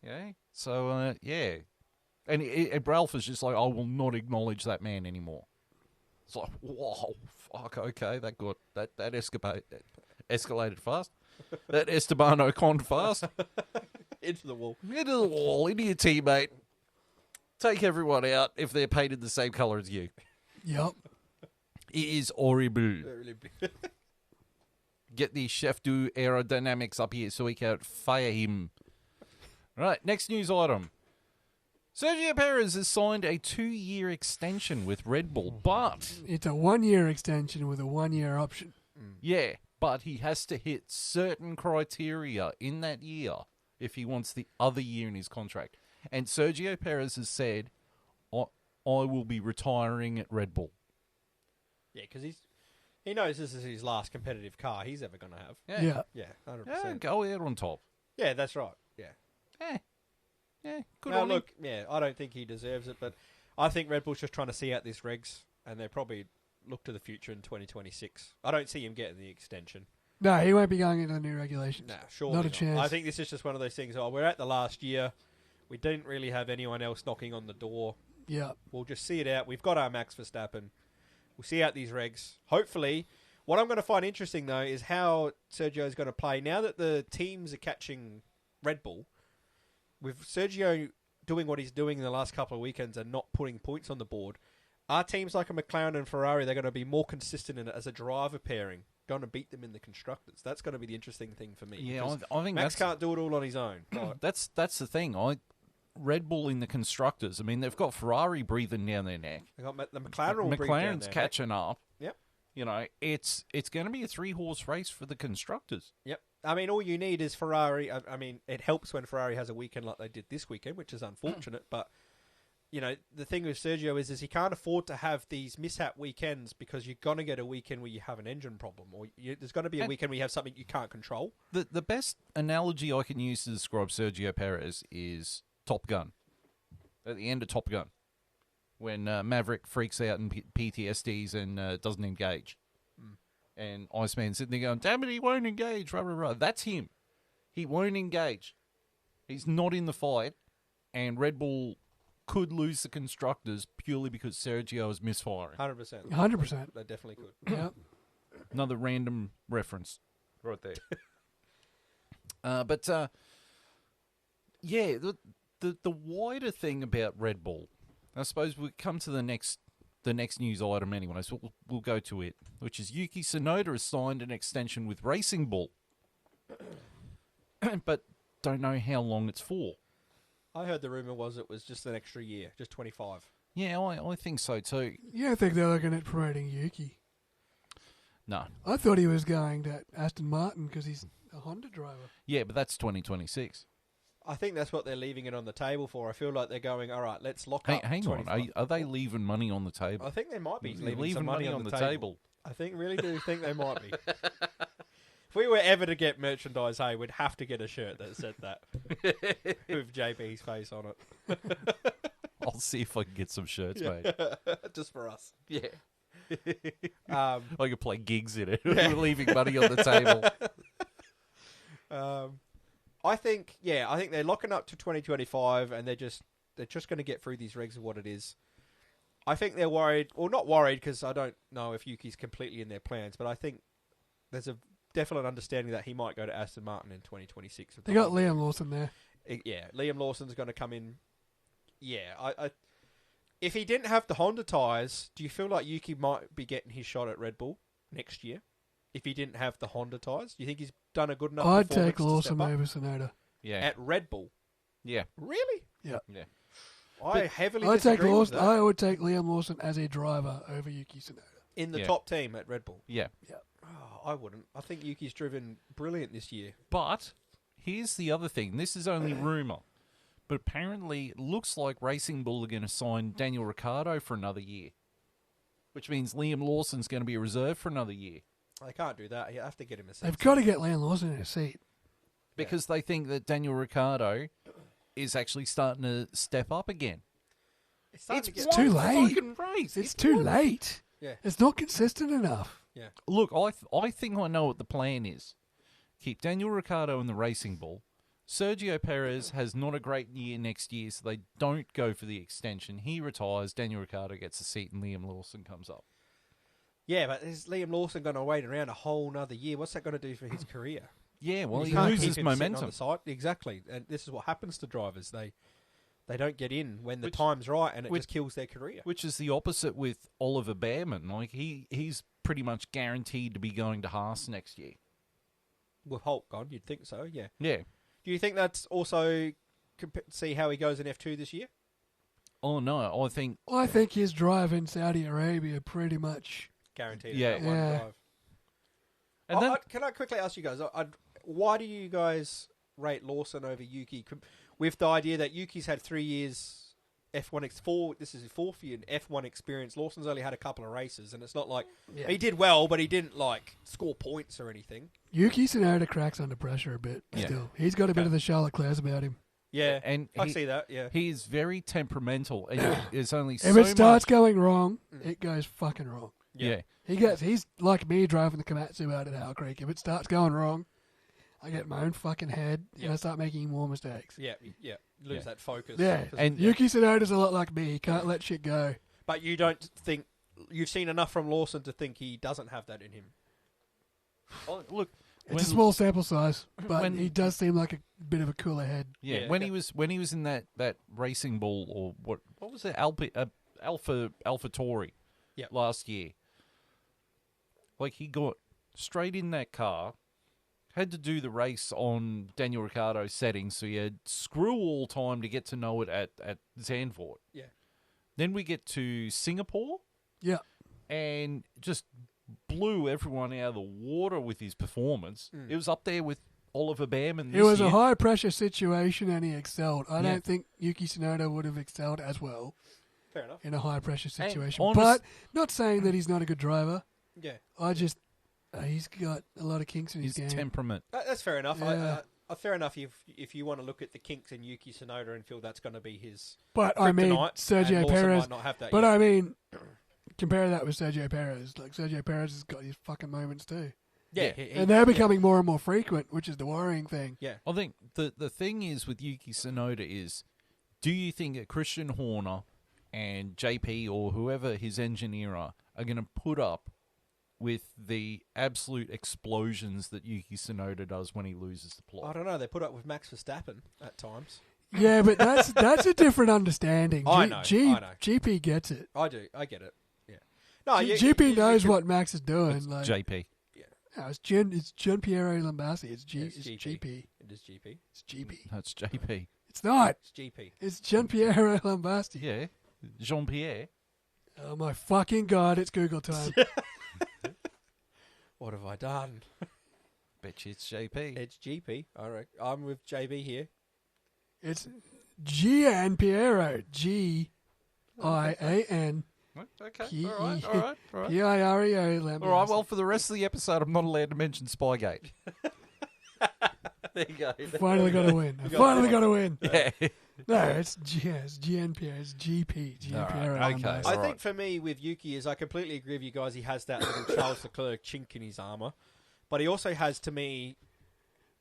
[SPEAKER 1] Yeah. So, yeah. And Ralph is just like, I will not acknowledge that man anymore. It's like, whoa, fuck, okay, that escalated fast. That Esteban Ocon fast.
[SPEAKER 3] Into the wall.
[SPEAKER 1] Into the wall, into your teammate. Take everyone out if they're painted the same colour as you.
[SPEAKER 2] Yep.
[SPEAKER 1] It is horrible.
[SPEAKER 3] Really big.
[SPEAKER 1] Get the chef do aerodynamics up here so we can fire him. Right, next news item. Sergio Perez has signed a 2-year extension with Red Bull, but...
[SPEAKER 2] It's a 1-year extension with a 1-year option.
[SPEAKER 1] Yeah, but he has to hit certain criteria in that year if he wants the other year in his contract. And Sergio Perez has said, I will be retiring at Red Bull.
[SPEAKER 3] Yeah, because he knows this is his last competitive car he's ever going to have.
[SPEAKER 2] Yeah.
[SPEAKER 3] Yeah, 100%.
[SPEAKER 1] Yeah, go out on top.
[SPEAKER 3] Yeah, that's right. Yeah.
[SPEAKER 1] Yeah, good
[SPEAKER 3] Now,
[SPEAKER 1] on
[SPEAKER 3] look, yeah, I don't think he deserves it, but I think Red Bull's just trying to see out this regs, and they probably look to the future in 2026. I don't see him getting the extension.
[SPEAKER 2] No, he won't be going into the new regulations.
[SPEAKER 3] Nah, surely
[SPEAKER 2] Not a chance.
[SPEAKER 3] I think this is just one of those things. Oh, we're at the last year. We didn't really have anyone else knocking on the door.
[SPEAKER 2] Yeah.
[SPEAKER 3] We'll just see it out. We've got our Max Verstappen. We'll see out these regs. Hopefully, what I'm going to find interesting, though, is how Sergio is going to play. Now that the teams are catching Red Bull, with Sergio doing what he's doing in the last couple of weekends and not putting points on the board, are teams like a McLaren and Ferrari, they're going to be more consistent in it as a driver pairing, going to beat them in the constructors. That's going to be the interesting thing for me.
[SPEAKER 1] Yeah,
[SPEAKER 3] because
[SPEAKER 1] I think
[SPEAKER 3] Max
[SPEAKER 1] that's
[SPEAKER 3] can't do it all on his own. Like,
[SPEAKER 1] that's the thing. Red Bull in the constructors. I mean, they've got Ferrari breathing down their neck.
[SPEAKER 3] they got the McLaren will bring down
[SPEAKER 1] McLaren's
[SPEAKER 3] there.
[SPEAKER 1] catching up.
[SPEAKER 3] Yep.
[SPEAKER 1] You know, it's going to be a 3-horse race for the constructors.
[SPEAKER 3] Yep. I mean, all you need is Ferrari. I mean, it helps when Ferrari has a weekend like they did this weekend, which is unfortunate. But, you know, the thing with Sergio is he can't afford to have these mishap weekends because you're going to get a weekend where you have an engine problem or there's going to be a weekend where you have something you can't control.
[SPEAKER 1] The best analogy I can use to describe Sergio Perez is Top Gun. At the end of Top Gun. when Maverick freaks out and PTSDs and doesn't engage. And Iceman's sitting there going, damn it, he won't engage. Rah, rah, rah. That's him. He won't engage. He's not in the fight. And Red Bull could lose the constructors purely because Sergio is misfiring.
[SPEAKER 3] 100%.
[SPEAKER 2] 100%.
[SPEAKER 3] They definitely could.
[SPEAKER 2] Yep.
[SPEAKER 1] Another random reference right there. Yeah, the wider thing about Red Bull, I suppose we come to the next news item anyway, so we'll go to it, which is Yuki Tsunoda has signed an extension with Racing Bull, but don't know how long it's for.
[SPEAKER 3] I heard the rumour was it was just an extra year, just 25.
[SPEAKER 1] Yeah, I think so too.
[SPEAKER 2] Yeah, I think they're looking at promoting Yuki.
[SPEAKER 1] No.
[SPEAKER 2] I thought he was going to Aston Martin because he's a Honda driver.
[SPEAKER 1] Yeah, but that's 2026.
[SPEAKER 3] I think that's what they're leaving it on the table for. I feel like they're going, all right, let's lock up.
[SPEAKER 1] Hang on,
[SPEAKER 3] 25.
[SPEAKER 1] are they leaving money on the table?
[SPEAKER 3] I think they might be
[SPEAKER 1] They're
[SPEAKER 3] leaving some money on the table. I really do think they might be. If we were ever to get merchandise, hey, we'd have to get a shirt that said that with JB's face on it.
[SPEAKER 1] I'll see if I can get some shirts made.
[SPEAKER 3] Just for us.
[SPEAKER 1] Yeah.
[SPEAKER 3] Um,
[SPEAKER 1] I could play gigs in it. We're leaving money on the table.
[SPEAKER 3] I think they're locking up to 2025, and they're just going to get through these regs of what it is. I think they're worried, or not worried, because I don't know if Yuki's completely in their plans, but I think there's a definite understanding that he might go to Aston Martin in 2026.
[SPEAKER 2] They got Liam Lawson there.
[SPEAKER 3] Yeah, Liam Lawson's going to come in. Yeah, I if he didn't have the Honda tyres, do you feel like Yuki might be getting his shot at Red Bull next year? If he didn't have the Honda tyres, do you think he's done a good enough
[SPEAKER 2] I'd
[SPEAKER 3] performance
[SPEAKER 2] take Lawson
[SPEAKER 3] to step up
[SPEAKER 2] over Tsunoda.
[SPEAKER 1] Yeah.
[SPEAKER 3] at Red Bull?
[SPEAKER 1] Yeah.
[SPEAKER 3] Really?
[SPEAKER 2] Yeah.
[SPEAKER 1] Yeah.
[SPEAKER 3] I heavily
[SPEAKER 2] I'd take
[SPEAKER 3] disagree with
[SPEAKER 2] Lawson.
[SPEAKER 3] that.
[SPEAKER 2] I would take Liam Lawson as a driver over Yuki Tsunoda.
[SPEAKER 3] In the
[SPEAKER 1] Yeah.
[SPEAKER 3] top team at Red Bull.
[SPEAKER 1] Yeah.
[SPEAKER 3] Oh, I wouldn't. I think Yuki's driven brilliant this year.
[SPEAKER 1] But here's the other thing. This is only rumour. But apparently it looks like Racing Bull are going to sign Daniel Ricciardo for another year. Which means Liam Lawson's going to be a reserve for another year.
[SPEAKER 3] They can't do that. You have to get him a seat.
[SPEAKER 2] They've got to get Liam Lawson in a seat.
[SPEAKER 1] Because they think that Daniel Ricciardo is actually starting to step up again.
[SPEAKER 3] It's starting to
[SPEAKER 1] It's
[SPEAKER 3] get
[SPEAKER 2] too
[SPEAKER 1] one
[SPEAKER 2] late.
[SPEAKER 1] fucking race.
[SPEAKER 2] It's too late.
[SPEAKER 3] Yeah.
[SPEAKER 2] It's not consistent enough.
[SPEAKER 3] Yeah.
[SPEAKER 1] Look, I think I know what the plan is. Keep Daniel Ricciardo in the Racing Bull. Sergio Perez has not a great year next year, so they don't go for the extension. He retires, Daniel Ricciardo gets a seat, and Liam Lawson comes up.
[SPEAKER 3] Yeah, but is Liam Lawson going to wait around a whole nother year? What's that going to do for his career?
[SPEAKER 1] Yeah, well, he
[SPEAKER 3] You can't keep
[SPEAKER 1] loses
[SPEAKER 3] him sitting on
[SPEAKER 1] momentum.
[SPEAKER 3] the side. Exactly, and this is what happens to drivers. They don't get in when the
[SPEAKER 1] Which-
[SPEAKER 3] time's right, and it
[SPEAKER 1] which-
[SPEAKER 3] just kills their career.
[SPEAKER 1] Which is the opposite with Oliver Behrman. Like, he's pretty much guaranteed to be going to Haas next year.
[SPEAKER 3] With Hulk gone, you'd think so. Yeah.
[SPEAKER 1] Yeah.
[SPEAKER 3] Do you think that's also see how he goes in F2 this year?
[SPEAKER 1] Oh, no, I think...
[SPEAKER 2] I think his drive in Saudi Arabia pretty much.
[SPEAKER 3] Guaranteed.
[SPEAKER 1] Yeah.
[SPEAKER 3] That one
[SPEAKER 2] Yeah.
[SPEAKER 3] drive.
[SPEAKER 1] And then,
[SPEAKER 3] Can I quickly ask you guys? Why do you guys rate Lawson over Yuki? With the idea that Yuki's had 3 years F1 this is his fourth year in F1 experience. Lawson's only had a couple of races, and it's not like he did well, but he didn't like score points or anything.
[SPEAKER 2] Yuki Tsunoda cracks under pressure a bit.
[SPEAKER 1] Yeah.
[SPEAKER 2] Still, he's got a bit of the Charlotte Claire's about him.
[SPEAKER 3] Yeah,
[SPEAKER 1] and
[SPEAKER 3] I see that. Yeah,
[SPEAKER 1] he is very temperamental, and there's only
[SPEAKER 2] If
[SPEAKER 1] so
[SPEAKER 2] it starts
[SPEAKER 1] much...
[SPEAKER 2] going wrong, it goes fucking wrong.
[SPEAKER 1] Yeah.
[SPEAKER 2] He's like me driving the Komatsu out at Howell Creek. If it starts going wrong, I get my own fucking head and I start making more mistakes.
[SPEAKER 3] yeah. Lose that focus.
[SPEAKER 2] Yeah,
[SPEAKER 1] And-
[SPEAKER 2] Yuki Tsunoda's a lot like me. He can't let shit go.
[SPEAKER 3] But you don't think you've seen enough from Lawson to think he doesn't have that in him.
[SPEAKER 1] Oh, look,
[SPEAKER 2] It's a small sample size, but
[SPEAKER 1] when-
[SPEAKER 2] he does seem like a bit of a cooler head.
[SPEAKER 1] Yeah,
[SPEAKER 3] Yeah,
[SPEAKER 1] when
[SPEAKER 3] okay.
[SPEAKER 1] he was in that Racing Bull or what was it Alpha Tori
[SPEAKER 3] Yep.
[SPEAKER 1] last year. Like he got straight in that car, had to do the race on Daniel Ricciardo's settings, so he had screw all time to get to know it at Zandvoort.
[SPEAKER 3] Yeah.
[SPEAKER 1] Then we get to Singapore
[SPEAKER 2] Yeah.
[SPEAKER 1] and just blew everyone out of the water with his performance. It was up there with Oliver Behrman this
[SPEAKER 2] It was
[SPEAKER 1] year.
[SPEAKER 2] a high pressure situation and he excelled. I
[SPEAKER 1] Yeah.
[SPEAKER 2] don't think Yuki Tsunoda would have excelled as well
[SPEAKER 3] Fair enough.
[SPEAKER 2] in a high pressure situation.
[SPEAKER 1] honest-
[SPEAKER 2] But not saying that he's not a good driver.
[SPEAKER 3] Yeah,
[SPEAKER 2] I just he's got a lot of kinks in his
[SPEAKER 1] his
[SPEAKER 2] game.
[SPEAKER 1] temperament.
[SPEAKER 3] that's fair enough.
[SPEAKER 2] Yeah.
[SPEAKER 3] fair enough. If you want to look at the kinks in Yuki Tsunoda and feel that's going to be his,
[SPEAKER 2] But I mean,
[SPEAKER 3] kryptonite,
[SPEAKER 2] Sergio
[SPEAKER 3] and Lawson
[SPEAKER 2] Perez.
[SPEAKER 3] might not have that
[SPEAKER 2] But
[SPEAKER 3] yet.
[SPEAKER 2] I mean, compare that with Sergio Perez. Like Sergio Perez has got his fucking moments too,
[SPEAKER 3] yeah,
[SPEAKER 2] and they're becoming more and more frequent, which is the worrying thing.
[SPEAKER 3] Yeah,
[SPEAKER 1] I think the thing is with Yuki Tsunoda is, do you think that Christian Horner and JP or whoever his engineer are going to put up with the absolute explosions that Yuki Tsunoda does when he loses the
[SPEAKER 3] I
[SPEAKER 1] plot?
[SPEAKER 3] don't know. They put up with Max Verstappen at times.
[SPEAKER 2] Yeah, but that's a different understanding.
[SPEAKER 3] I know.
[SPEAKER 2] GP gets it.
[SPEAKER 3] I do. I get it. Yeah. No,
[SPEAKER 2] GP knows what Max is doing.
[SPEAKER 1] It's
[SPEAKER 2] Like,
[SPEAKER 1] JP.
[SPEAKER 2] no, it's Gian Piero Lambassi. It's
[SPEAKER 3] It's
[SPEAKER 2] GP.
[SPEAKER 3] It is GP.
[SPEAKER 2] It's GP.
[SPEAKER 1] That's JP.
[SPEAKER 2] It's not.
[SPEAKER 3] It's GP.
[SPEAKER 2] It's Gian Piero Lambassi.
[SPEAKER 1] Yeah, Jean Pierre.
[SPEAKER 2] Oh my fucking god! It's Google time.
[SPEAKER 3] What have I done?
[SPEAKER 1] Bet you it's JP.
[SPEAKER 3] It's GP. All right. I'm with JB here.
[SPEAKER 2] It's Gian Piero. Gian
[SPEAKER 1] Okay.
[SPEAKER 2] P-
[SPEAKER 1] All right. All right. All right.
[SPEAKER 2] Piero Lambassi.
[SPEAKER 1] All right. Well, for the rest of the episode, I'm not allowed to mention Spygate. There you go.
[SPEAKER 2] Finally got to win. I finally got to win.
[SPEAKER 1] Yeah.
[SPEAKER 2] No, it's Gian Piero. It's GP. Gian
[SPEAKER 1] All right,
[SPEAKER 2] Piero
[SPEAKER 1] okay.
[SPEAKER 2] Lambassi.
[SPEAKER 3] I
[SPEAKER 1] All
[SPEAKER 3] think
[SPEAKER 1] right.
[SPEAKER 3] for me with Yuki is I completely agree with you guys. He has that little Charles Leclerc chink in his armor, but he also has to me.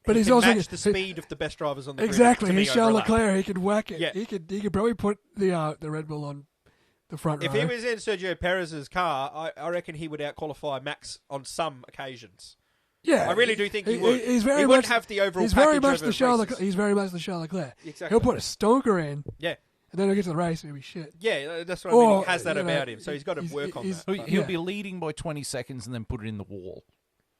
[SPEAKER 2] But
[SPEAKER 3] he
[SPEAKER 2] he's
[SPEAKER 3] can
[SPEAKER 2] also
[SPEAKER 3] match the speed of the best drivers on the
[SPEAKER 2] exactly.
[SPEAKER 3] grid. to me
[SPEAKER 2] He's
[SPEAKER 3] over
[SPEAKER 2] Charles
[SPEAKER 3] a lap.
[SPEAKER 2] Leclerc. He could whack it.
[SPEAKER 3] Yeah.
[SPEAKER 2] He could probably put the Red Bull on the front
[SPEAKER 3] If
[SPEAKER 2] row.
[SPEAKER 3] he was in Sergio Perez's car, I reckon he would outqualify Max on some occasions.
[SPEAKER 2] Yeah,
[SPEAKER 3] I really do think he would.
[SPEAKER 2] He's very
[SPEAKER 3] He
[SPEAKER 2] much,
[SPEAKER 3] wouldn't have the overall
[SPEAKER 2] He's very
[SPEAKER 3] package
[SPEAKER 2] much
[SPEAKER 3] over
[SPEAKER 2] the Charles.
[SPEAKER 3] races.
[SPEAKER 2] He's very much the Charles Leclerc.
[SPEAKER 3] Exactly.
[SPEAKER 2] He'll put a stonker in,
[SPEAKER 3] Yeah,
[SPEAKER 2] and then he'll get to the race and it'll be shit.
[SPEAKER 3] yeah, that's what I mean.
[SPEAKER 2] Or,
[SPEAKER 3] He has that
[SPEAKER 2] you know,
[SPEAKER 3] about him, so he's got to
[SPEAKER 2] he's-
[SPEAKER 3] work on
[SPEAKER 2] he's-
[SPEAKER 3] that.
[SPEAKER 1] He'll
[SPEAKER 3] but
[SPEAKER 2] Yeah.
[SPEAKER 1] be leading by 20 seconds and then put it in the wall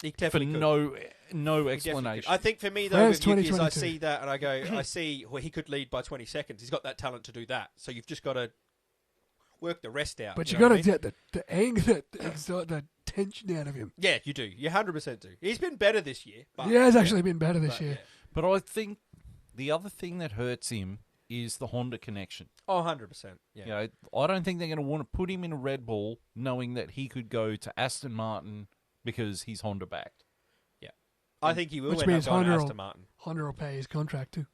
[SPEAKER 3] He
[SPEAKER 1] for
[SPEAKER 3] definitely could.
[SPEAKER 1] no
[SPEAKER 3] He definitely could.
[SPEAKER 1] explanation.
[SPEAKER 3] I think for me though,
[SPEAKER 2] France
[SPEAKER 3] with Yuki, is I
[SPEAKER 2] 2022.
[SPEAKER 3] see that and I go, I see well, he could lead by 20 seconds. He's got that talent to do that. So you've just got to work the rest out.
[SPEAKER 2] But you
[SPEAKER 3] know
[SPEAKER 2] got
[SPEAKER 3] what
[SPEAKER 2] to
[SPEAKER 3] I mean?
[SPEAKER 2] get the anger, the tension out of him.
[SPEAKER 3] Yeah, you do. You 100% do. He's been better this year. But,
[SPEAKER 2] He has actually been better this
[SPEAKER 3] but,
[SPEAKER 2] year.
[SPEAKER 3] yeah.
[SPEAKER 1] But I think the other thing that hurts him is the Honda connection.
[SPEAKER 3] Oh, 100%. Yeah.
[SPEAKER 1] You know, I don't think they're going to want to put him in a Red Bull knowing that he could go to Aston Martin because he's Honda backed.
[SPEAKER 3] I think he will
[SPEAKER 2] Which
[SPEAKER 3] end up
[SPEAKER 2] means
[SPEAKER 3] going to
[SPEAKER 2] Honda
[SPEAKER 3] Aston Martin.
[SPEAKER 2] Honda will pay his contract too.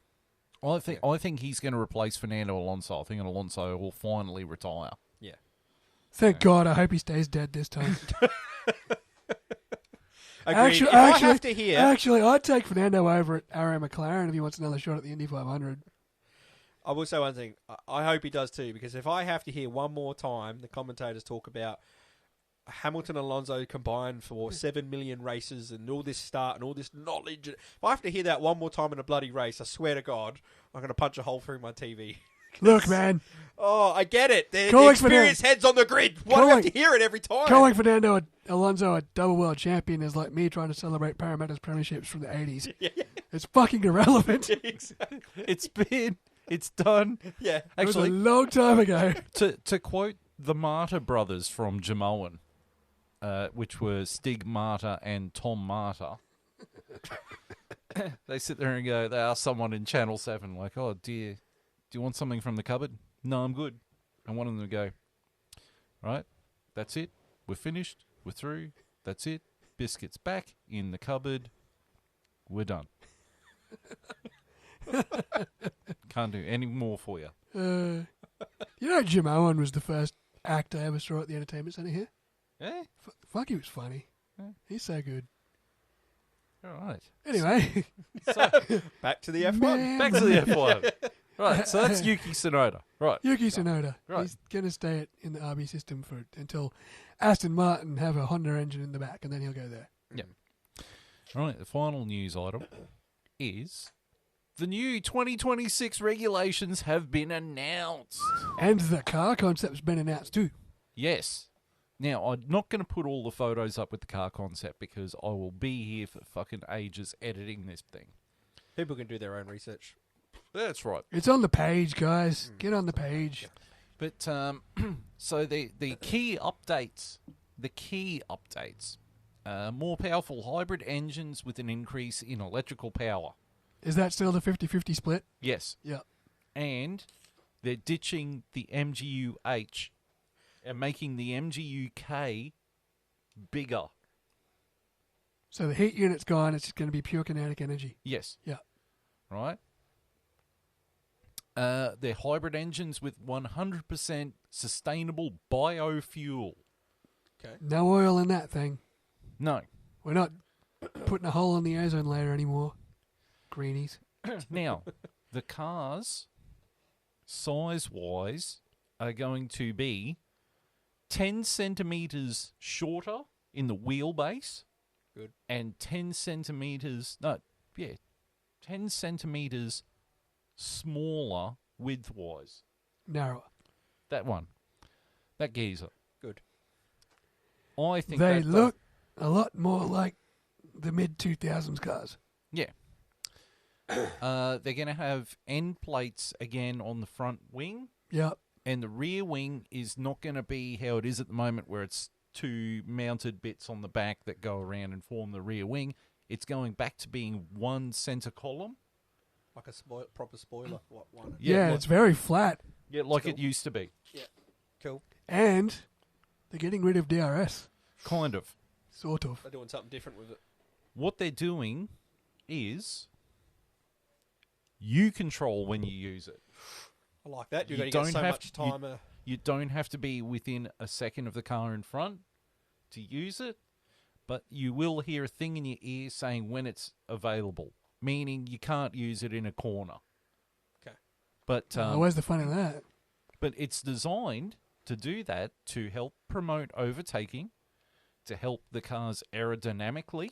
[SPEAKER 1] I think he's going to replace Fernando Alonso. I think Alonso will finally retire.
[SPEAKER 2] Thank God. I hope he stays dead this time.
[SPEAKER 3] Agreed. If I have to hear...
[SPEAKER 2] Actually, I'd take Fernando over at Arrow McLaren if he wants another shot at the Indy 500.
[SPEAKER 3] I will say one thing. I hope he does too, because if I have to hear one more time the commentators talk about Hamilton and Alonso combined for 7 million races and all this start and all this knowledge, if I have to hear that one more time in a bloody race, I swear to God, I'm going to punch a hole through my TV.
[SPEAKER 2] Look, man,
[SPEAKER 3] Oh, I get it. The
[SPEAKER 2] Calling
[SPEAKER 3] experienced heads on the grid. Why do I have to hear it every time?
[SPEAKER 2] calling Fernando Alonso a double world champion is like me trying to celebrate Parramatta's premierships from the 80s. It's fucking irrelevant. It
[SPEAKER 3] Exactly.
[SPEAKER 1] It's done.
[SPEAKER 3] Yeah.
[SPEAKER 2] was a
[SPEAKER 1] Actually,
[SPEAKER 2] long time ago.
[SPEAKER 1] to quote the Marta brothers from Jamoan, which were Stig Marta and Tom Marta, they sit there and go, they ask someone in Channel 7, like, oh, dear, do you want something from the cupboard? No, I'm good. And one of them go, right, that's it. We're finished. We're through. That's it. Biscuits back in the cupboard. We're done. Can't do any more for you.
[SPEAKER 2] You know, Jim Owen was the first actor I ever saw at the Entertainment Centre here.
[SPEAKER 1] Eh?
[SPEAKER 2] Fuck, he was funny.
[SPEAKER 1] Yeah.
[SPEAKER 2] He's so good.
[SPEAKER 1] All right.
[SPEAKER 2] Anyway,
[SPEAKER 3] Back to the F1.
[SPEAKER 2] Man.
[SPEAKER 1] Back to the F1. Right, so that's Yuki Tsunoda. Right.
[SPEAKER 2] Yuki Tsunoda.
[SPEAKER 1] Right.
[SPEAKER 2] He's going to stay in the RB system until Aston Martin have a Honda engine in the back, and then he'll go there.
[SPEAKER 1] Right, the final news item is the new 2026 regulations have been announced.
[SPEAKER 2] And the car concept's been announced too.
[SPEAKER 1] Yes. Now, I'm not going to put all the photos up with the car concept because I will be here for fucking ages editing this thing.
[SPEAKER 3] People can do their own research.
[SPEAKER 1] That's right.
[SPEAKER 2] It's on the page, guys. Get on the page.
[SPEAKER 1] But, so the key updates, more powerful hybrid engines with an increase in electrical power.
[SPEAKER 2] Is that still the 50-50 split?
[SPEAKER 1] Yes.
[SPEAKER 2] Yeah.
[SPEAKER 1] And they're ditching the MGU-H and making the MGU-K bigger.
[SPEAKER 2] So the heat unit's gone. It's just going to be pure kinetic energy.
[SPEAKER 1] Yes.
[SPEAKER 2] Yeah.
[SPEAKER 1] right? They're hybrid engines with 100% sustainable biofuel.
[SPEAKER 3] Okay.
[SPEAKER 2] No oil in that thing.
[SPEAKER 1] No.
[SPEAKER 2] We're not putting a hole in the ozone layer anymore. Greenies.
[SPEAKER 1] Now, the cars, size-wise, are going to be 10 centimetres shorter in the wheelbase.
[SPEAKER 3] Good.
[SPEAKER 1] And 10 centimetres smaller width-wise.
[SPEAKER 2] Narrower.
[SPEAKER 1] That one. That geezer.
[SPEAKER 3] Good.
[SPEAKER 1] I think
[SPEAKER 2] They
[SPEAKER 1] that
[SPEAKER 2] look a lot more like the mid-2000s cars.
[SPEAKER 1] Yeah. They're going to have end plates again on the front wing.
[SPEAKER 2] Yep.
[SPEAKER 1] And the rear wing is not going to be how it is at the moment, where it's two mounted bits on the back that go around and form the rear wing. It's going back to being one centre column.
[SPEAKER 3] Like a proper spoiler. What one?
[SPEAKER 2] Yeah,
[SPEAKER 1] like,
[SPEAKER 2] it's very flat.
[SPEAKER 1] yeah, like
[SPEAKER 3] cool.
[SPEAKER 1] it used to be.
[SPEAKER 3] Yeah. Cool.
[SPEAKER 2] And they're getting rid of DRS.
[SPEAKER 1] Kind of.
[SPEAKER 2] Sort of.
[SPEAKER 3] They're doing something different with it.
[SPEAKER 1] What they're doing is you control when you use it.
[SPEAKER 3] I like that. You're
[SPEAKER 1] You
[SPEAKER 3] going to get
[SPEAKER 1] don't
[SPEAKER 3] so
[SPEAKER 1] have
[SPEAKER 3] much
[SPEAKER 1] to- you-
[SPEAKER 3] time.
[SPEAKER 1] You don't have to be within a second of the car in front to use it, but you will hear a thing in your ear saying when it's available, meaning you can't use it in a corner.
[SPEAKER 3] Okay.
[SPEAKER 1] But
[SPEAKER 2] Where's the fun in that?
[SPEAKER 1] but it's designed to do that, to help promote overtaking, to help the cars aerodynamically,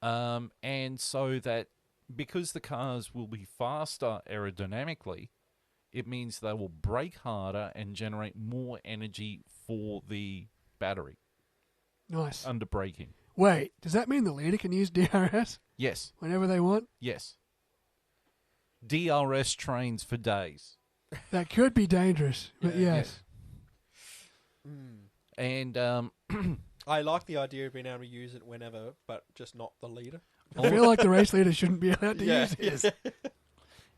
[SPEAKER 1] and so that because the cars will be faster aerodynamically, it means they will brake harder and generate more energy for the battery
[SPEAKER 2] Nice.
[SPEAKER 1] under braking.
[SPEAKER 2] Wait, does that mean the leader can use DRS
[SPEAKER 1] Yes,
[SPEAKER 2] whenever they want?
[SPEAKER 1] yes. DRS trains for days.
[SPEAKER 2] That could be dangerous, but
[SPEAKER 3] Yeah,
[SPEAKER 2] yes.
[SPEAKER 1] And
[SPEAKER 3] I like the idea of being able to use it whenever, but just not the leader.
[SPEAKER 2] I feel like the race leader shouldn't be allowed to use it.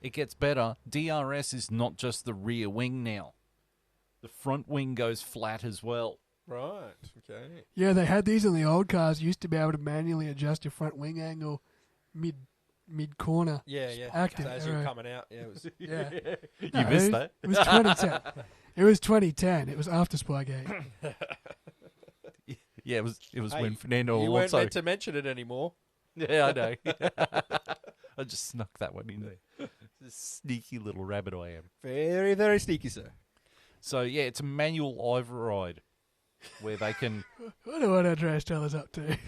[SPEAKER 1] it gets better. DRS is not just the rear wing now. The front wing goes flat as well.
[SPEAKER 3] Right. Okay.
[SPEAKER 2] Yeah, they had these in the old cars. You used to be able to manually adjust your front wing angle mid corner.
[SPEAKER 3] Yeah, yeah.
[SPEAKER 2] Active,
[SPEAKER 3] So as you're
[SPEAKER 2] right.
[SPEAKER 3] coming out, yeah, it was.
[SPEAKER 2] Yeah.
[SPEAKER 1] You missed that.
[SPEAKER 2] It was 2010. It was 2010. It was after Spygate.
[SPEAKER 1] Yeah, it was
[SPEAKER 3] Hey,
[SPEAKER 1] when Fernando
[SPEAKER 3] you weren't
[SPEAKER 1] Alonso.
[SPEAKER 3] meant to mention it anymore.
[SPEAKER 1] Yeah, I know. I just snuck that one in there. This sneaky little rabbit I am.
[SPEAKER 3] Very, very sneaky, sir.
[SPEAKER 1] So yeah, it's a manual override where they can.
[SPEAKER 2] I wonder what Andreas Teller's up to.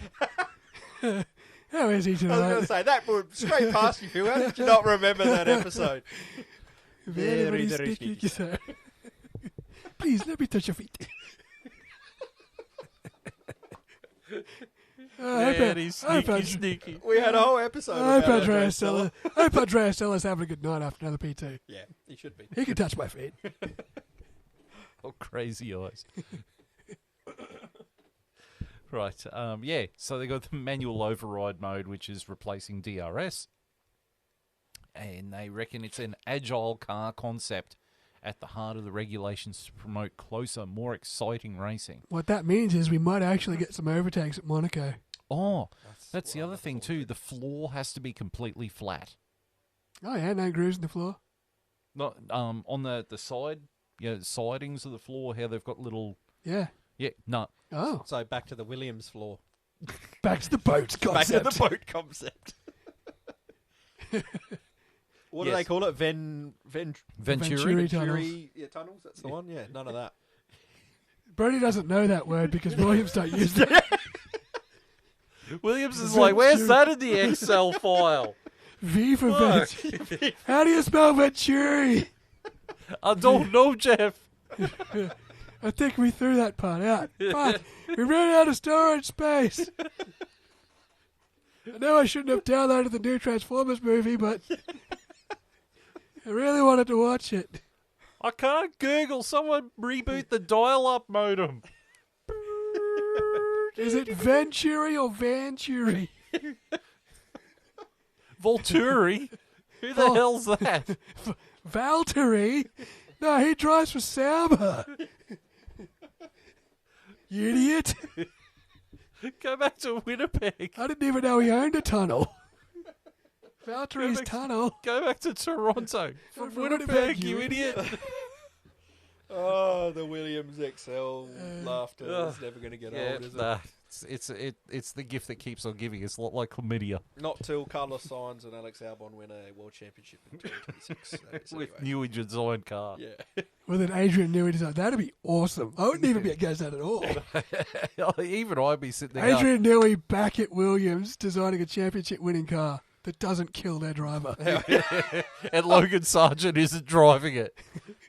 [SPEAKER 2] How is he
[SPEAKER 3] I was going
[SPEAKER 2] tonight?
[SPEAKER 3] to say, that went straight past you, Phil. How did you not remember that episode?
[SPEAKER 2] Very,
[SPEAKER 3] very
[SPEAKER 2] very
[SPEAKER 3] sneaky.
[SPEAKER 2] sneaky, sir. Please, let me touch your feet.
[SPEAKER 1] Sneaky.
[SPEAKER 3] We had a whole episode
[SPEAKER 2] I hope
[SPEAKER 3] about
[SPEAKER 2] Andreas Teller. I hope Andreas Teller's having a good night after another PT.
[SPEAKER 3] Yeah, he should be.
[SPEAKER 2] He can touch my feet.
[SPEAKER 1] Oh, crazy eyes. Right. Yeah. So they got the manual override mode, which is replacing DRS, and they reckon it's an agile car concept at the heart of the regulations to promote closer, more exciting racing.
[SPEAKER 2] What that means is we might actually get some overtakes at Monaco.
[SPEAKER 1] Oh, that's the
[SPEAKER 3] what
[SPEAKER 1] other
[SPEAKER 3] I'm
[SPEAKER 1] thing
[SPEAKER 3] looking
[SPEAKER 1] too. The floor has to be completely flat.
[SPEAKER 2] Oh yeah, no grooves in the floor.
[SPEAKER 1] Not on the side, sidings of the floor. How they've got little no.
[SPEAKER 2] Oh,
[SPEAKER 3] So back to the Williams floor.
[SPEAKER 2] back to the boat
[SPEAKER 3] Back to
[SPEAKER 2] concept.
[SPEAKER 3] the boat concept. What do
[SPEAKER 1] Yes.
[SPEAKER 3] they call it?
[SPEAKER 2] Venturi
[SPEAKER 1] Venturi.
[SPEAKER 2] tunnels.
[SPEAKER 3] Yeah, tunnels? That's the one? Yeah, none of that.
[SPEAKER 2] Brody doesn't know that word because Williams don't use it.
[SPEAKER 1] Williams is like, where's that in the Excel file?
[SPEAKER 2] V for
[SPEAKER 1] Look.
[SPEAKER 2] Venturi. How do you spell Venturi?
[SPEAKER 1] I don't know, Jeff.
[SPEAKER 2] I think we threw that part out. Fuck, we ran out of storage space. I know I shouldn't have downloaded the new Transformers movie, but I really wanted to watch it.
[SPEAKER 1] I can't Google. Someone reboot the dial-up modem.
[SPEAKER 2] Is it Venturi or Venturi?
[SPEAKER 1] Volturi? Who the
[SPEAKER 2] Oh.
[SPEAKER 1] hell's that?
[SPEAKER 2] Valtteri? No, he drives for Sauber. You idiot.
[SPEAKER 1] Go back to Winnipeg.
[SPEAKER 2] I didn't even know he owned a tunnel. Valtteri's tunnel.
[SPEAKER 1] Go back to Toronto. From Winnipeg, you idiot.
[SPEAKER 3] Oh, the Williams XL laughter is never going to get old, is it?
[SPEAKER 1] Nah, it's the gift that keeps on giving. It's a lot like chlamydia.
[SPEAKER 3] Not till Carlos Sainz and Alex Albon win a world championship in 2026.
[SPEAKER 1] With new designed car.
[SPEAKER 3] Yeah.
[SPEAKER 2] With an Adrian Newey design. That'd be awesome. I wouldn't even be against that at all.
[SPEAKER 1] Even I'd be sitting there.
[SPEAKER 2] Adrian Newey back at Williams designing a championship winning car that doesn't kill their driver.
[SPEAKER 1] And Logan Sargent isn't driving it.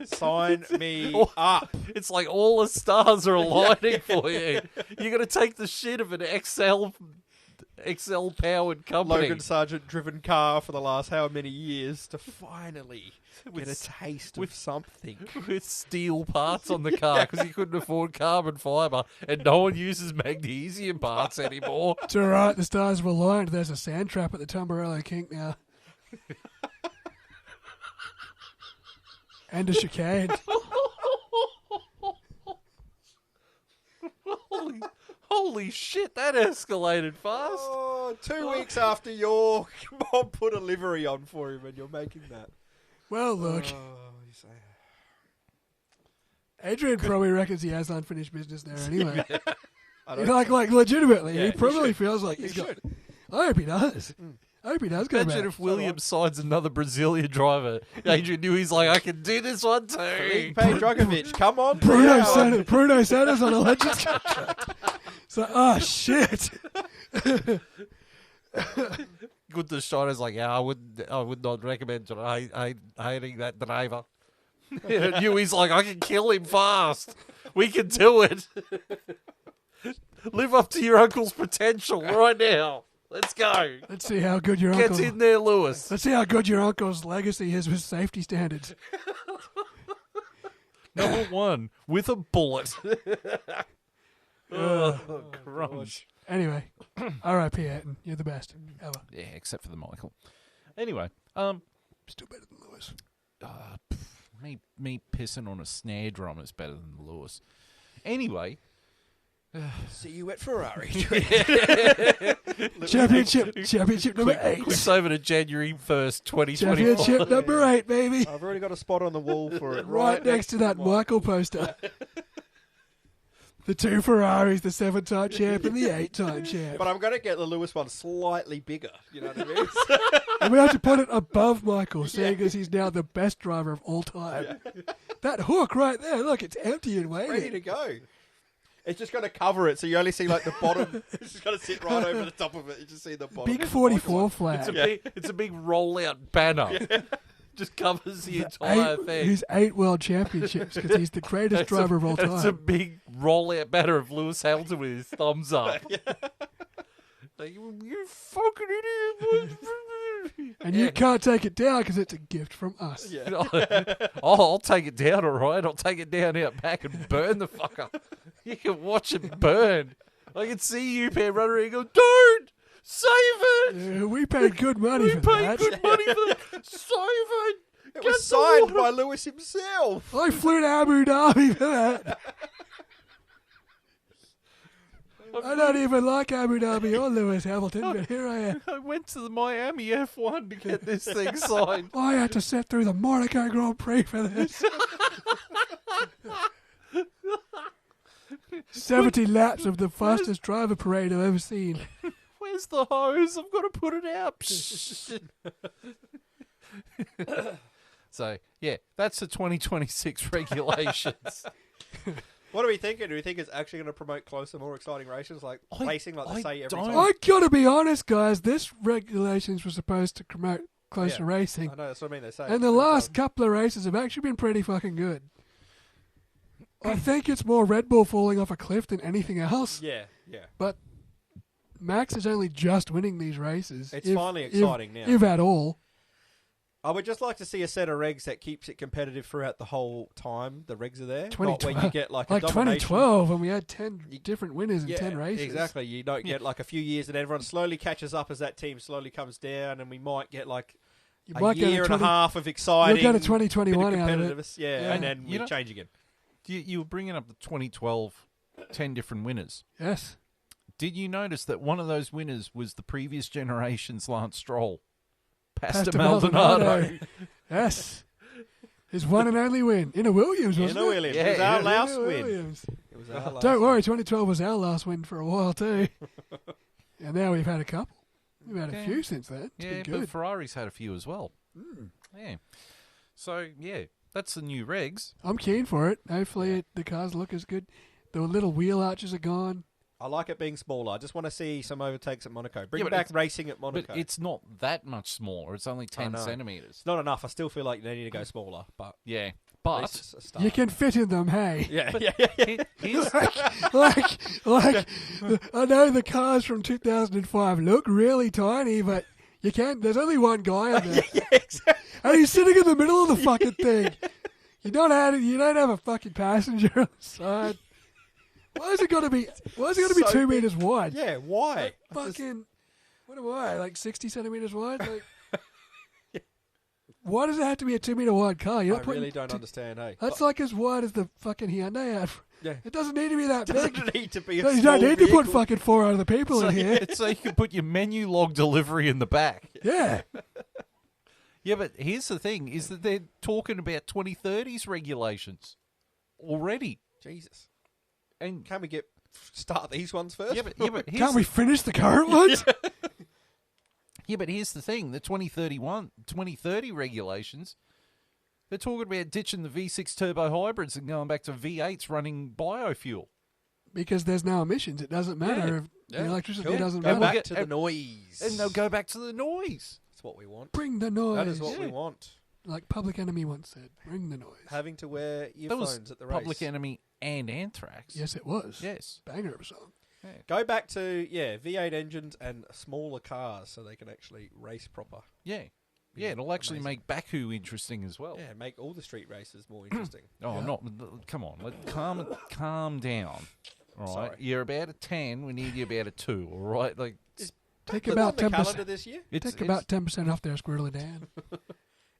[SPEAKER 3] Sign me up.
[SPEAKER 1] It's like all the stars are aligning for you. You're going to take the shit of an XL powered company.
[SPEAKER 3] Logan Sargent driven car for the last how many years to finally get a taste of something.
[SPEAKER 1] With steel parts on the car because he couldn't afford carbon fibre and no one uses magnesium parts anymore.
[SPEAKER 2] It's all right. The stars were aligned. There's a sand trap at the Tumbarello Kink now. And a chicane.
[SPEAKER 1] Holy shit, that escalated fast.
[SPEAKER 3] Oh, 2 weeks after your mom put a livery on for him and you're making that.
[SPEAKER 2] Well, look.
[SPEAKER 3] Oh, you say.
[SPEAKER 2] Adrian probably reckons he has unfinished business there anyway.
[SPEAKER 3] I
[SPEAKER 2] You
[SPEAKER 3] don't
[SPEAKER 2] know, like legitimately,
[SPEAKER 3] Yeah,
[SPEAKER 2] he probably
[SPEAKER 3] he should.
[SPEAKER 2] feels like
[SPEAKER 3] He
[SPEAKER 2] he's got.
[SPEAKER 3] should.
[SPEAKER 2] I hope he does. I hope he does go
[SPEAKER 1] Imagine
[SPEAKER 2] back.
[SPEAKER 1] if Williams signs another Brazilian driver. Adrian Newey's like, I can do this one too.
[SPEAKER 3] Felipe Dragovic, come on,
[SPEAKER 2] Bruno Sanders on a Legends contract. So, oh shit.
[SPEAKER 1] Gunther Steiner's like, yeah, I would not recommend hiring that driver. Newey's like, I can kill him fast. We can do it. Live up to your uncle's potential right now. Let's go.
[SPEAKER 2] Let's see how good your
[SPEAKER 1] Get
[SPEAKER 2] uncle.
[SPEAKER 1] in there, Lewis.
[SPEAKER 2] Let's see how good your uncle's legacy is with safety standards.
[SPEAKER 1] Number one, with a bullet. Oh, crumbs.
[SPEAKER 2] Anyway, R.I.P. Ayrton. You're the best ever.
[SPEAKER 1] Yeah, except for the Michael. Anyway,
[SPEAKER 2] Still better than Lewis.
[SPEAKER 1] me pissing on a snare drum is better than Lewis. Anyway,
[SPEAKER 3] See you at Ferrari.
[SPEAKER 2] Championship number 8.
[SPEAKER 1] It's over to January 1st, 2024.
[SPEAKER 2] Championship number 8, baby.
[SPEAKER 3] I've already got a spot on the wall for it.
[SPEAKER 2] Right next to that Michael poster. The 2 Ferraris, the 7-time champ and the 8-time champ.
[SPEAKER 3] But I'm going to get the Lewis one slightly bigger. You know what I mean?
[SPEAKER 2] And we have to put it above Michael, seeing as he's now the best driver of all time. That hook right there, look, it's empty and
[SPEAKER 3] Ready to
[SPEAKER 2] waiting.
[SPEAKER 3] go. It's just going to cover it, so you only see like the bottom. It's just going to sit right over the top of it. You just see the bottom.
[SPEAKER 2] Big 44 flag.
[SPEAKER 1] It's a big rollout banner. Just covers the entire thing.
[SPEAKER 2] He's 8 world championships because he's the greatest driver of all time.
[SPEAKER 1] It's a big rollout banner of Lewis Hamilton with his thumbs up. Like, you fucking idiot.
[SPEAKER 2] And you can't take it down because it's a gift from us.
[SPEAKER 1] I'll take it down, all right. I'll take it down out back and burn the fucker. You can watch it burn. I can see you, Pan Runner, and go, dude, save it.
[SPEAKER 2] We paid good money
[SPEAKER 1] We
[SPEAKER 2] for
[SPEAKER 1] paid
[SPEAKER 2] that.
[SPEAKER 1] good money for that. Save it.
[SPEAKER 3] It
[SPEAKER 1] Get
[SPEAKER 3] was
[SPEAKER 1] the
[SPEAKER 3] signed
[SPEAKER 1] water.
[SPEAKER 3] by Lewis himself.
[SPEAKER 2] I flew to Abu Dhabi for that. I don't even like Abu Dhabi or Lewis Hamilton, but here I am.
[SPEAKER 1] I went to the Miami F1 to get this thing signed.
[SPEAKER 2] I had to sit through the Monaco Grand Prix for this. 70 laps of the fastest driver parade I've ever seen.
[SPEAKER 1] Where's the hose? I've got to put it out. So, yeah, that's the 2026 regulations.
[SPEAKER 3] What are we thinking? Do we think it's actually going to promote closer, more exciting races like racing, like they say every
[SPEAKER 1] don't.
[SPEAKER 3] time?
[SPEAKER 2] I gotta be honest, guys. This regulations were supposed to promote closer racing,
[SPEAKER 3] I know, that's what I mean. They say.
[SPEAKER 2] and the last couple of races have actually been pretty fucking good. I think it's more Red Bull falling off a cliff than anything else.
[SPEAKER 3] Yeah.
[SPEAKER 2] But Max is only just winning these races.
[SPEAKER 3] It's finally exciting now.
[SPEAKER 2] If at all.
[SPEAKER 3] I would just like to see a set of regs that keeps it competitive throughout the whole time. The regs are there, not
[SPEAKER 2] 2012
[SPEAKER 3] when you get like a
[SPEAKER 2] Like
[SPEAKER 3] domination.
[SPEAKER 2] 2012, when we had 10 different winners in
[SPEAKER 3] Yeah,
[SPEAKER 2] 10 races.
[SPEAKER 3] exactly. You don't get like a few years, and everyone slowly catches up as that team slowly comes down, and we might get like
[SPEAKER 2] You
[SPEAKER 3] a
[SPEAKER 2] might get
[SPEAKER 3] year and a
[SPEAKER 2] 20
[SPEAKER 3] half of exciting.
[SPEAKER 2] You'll get a 2021
[SPEAKER 3] bit of
[SPEAKER 2] out of it.
[SPEAKER 3] competitiveness. Yeah,
[SPEAKER 2] Yeah.
[SPEAKER 3] and then
[SPEAKER 1] You
[SPEAKER 3] we
[SPEAKER 1] know-
[SPEAKER 3] change again.
[SPEAKER 1] You were bringing up the 2012 10 different winners.
[SPEAKER 2] Yes.
[SPEAKER 1] Did you notice that one of those winners was the previous generation's Lance Stroll? Pastor Maldonado.
[SPEAKER 2] Yes. His one and only win. In a Williams, wasn't
[SPEAKER 3] In a
[SPEAKER 2] it?
[SPEAKER 3] Williams.
[SPEAKER 1] Yeah,
[SPEAKER 3] It was our
[SPEAKER 1] yeah.
[SPEAKER 3] last
[SPEAKER 2] In a
[SPEAKER 3] win.
[SPEAKER 2] Williams.
[SPEAKER 3] It was our last
[SPEAKER 2] Don't worry, 2012 was our last win for a while too. And now we've had a couple. We've had a
[SPEAKER 1] Yeah.
[SPEAKER 2] few since then. It's
[SPEAKER 1] Yeah,
[SPEAKER 2] been
[SPEAKER 1] but
[SPEAKER 2] good.
[SPEAKER 1] Ferrari's had a few as well. Yeah. So, yeah, that's the new regs.
[SPEAKER 2] I'm keen for it. Hopefully the cars look as good. The little wheel arches are gone.
[SPEAKER 3] I like it being smaller. I just want to see some overtakes at Monaco. Bring
[SPEAKER 1] Yeah, but
[SPEAKER 3] back
[SPEAKER 1] it's-
[SPEAKER 3] racing at Monaco.
[SPEAKER 1] But it's not that much smaller. It's only 10
[SPEAKER 3] know.
[SPEAKER 1] centimetres.
[SPEAKER 3] It's not enough. I still feel like they need to go smaller, but
[SPEAKER 1] Yeah.
[SPEAKER 3] at least
[SPEAKER 1] But
[SPEAKER 3] it's a start.
[SPEAKER 2] You can fit in them, hey.
[SPEAKER 3] Yeah, yeah.
[SPEAKER 1] here's,
[SPEAKER 2] like, I know the cars from 2005 look really tiny, but you can't. There's only one guy on there,
[SPEAKER 3] yeah, exactly.
[SPEAKER 2] and he's sitting in the middle of the fucking thing. You don't have a fucking passenger on the side. Why is it got to be? Why is it got to be
[SPEAKER 3] So
[SPEAKER 2] 2
[SPEAKER 3] big.
[SPEAKER 2] meters wide?
[SPEAKER 3] Yeah, why?
[SPEAKER 2] Fucking. What am I? Like 60 centimeters wide? Like. Why does it have to be a 2 meter wide car? You're
[SPEAKER 3] I
[SPEAKER 2] not putting
[SPEAKER 3] really don't understand, hey.
[SPEAKER 2] That's like as wide as the fucking Hyundai ad.
[SPEAKER 3] Yeah.
[SPEAKER 2] It doesn't need to be that big.
[SPEAKER 3] Doesn't need to be a
[SPEAKER 2] No, you
[SPEAKER 3] small
[SPEAKER 2] don't need to put
[SPEAKER 3] vehicle.
[SPEAKER 2] fucking 4 other people
[SPEAKER 1] so,
[SPEAKER 2] in here.
[SPEAKER 1] so you can put your menu log delivery in the back.
[SPEAKER 2] Yeah.
[SPEAKER 1] Yeah, but here's the thing, is that they're talking about 2030s regulations already.
[SPEAKER 3] Jesus.
[SPEAKER 1] And
[SPEAKER 3] Can we start these ones first?
[SPEAKER 1] yeah, but here's
[SPEAKER 2] Can't we finish the current ones?
[SPEAKER 1] Yeah, but here's the thing: the 2030 regulations, they're talking about ditching the V6 turbo hybrids and going back to V8s running biofuel.
[SPEAKER 2] Because there's no emissions. It doesn't matter if the electricity
[SPEAKER 3] Cool.
[SPEAKER 2] doesn't
[SPEAKER 3] Go
[SPEAKER 2] matter.
[SPEAKER 3] back to the noise.
[SPEAKER 1] And they'll go back to the noise.
[SPEAKER 3] That's what we want.
[SPEAKER 2] Bring the noise.
[SPEAKER 3] That is what we
[SPEAKER 1] Yeah.
[SPEAKER 3] want.
[SPEAKER 2] Like Public Enemy once said. Bring the noise.
[SPEAKER 3] Having to wear
[SPEAKER 1] That was
[SPEAKER 3] earphones at the race.
[SPEAKER 1] Public Enemy and Anthrax.
[SPEAKER 2] Yes, it was.
[SPEAKER 1] Yes.
[SPEAKER 2] Banger of a song.
[SPEAKER 3] Go back to, V8 engines and smaller cars so they can actually race proper.
[SPEAKER 1] Yeah. Yeah, it'll actually
[SPEAKER 3] Amazing.
[SPEAKER 1] make Baku interesting as well.
[SPEAKER 3] Yeah, make all the street races more interesting.
[SPEAKER 1] Oh,
[SPEAKER 2] Yeah.
[SPEAKER 1] not. Come on. Calm down. All right.
[SPEAKER 3] Sorry.
[SPEAKER 1] You're about a 10. We need you about a 2. All right. Like,
[SPEAKER 2] Take
[SPEAKER 3] Baku
[SPEAKER 2] about
[SPEAKER 3] on the
[SPEAKER 2] 10%.
[SPEAKER 3] calendar this year?
[SPEAKER 2] Take about 10% off there, Squirrely Dan.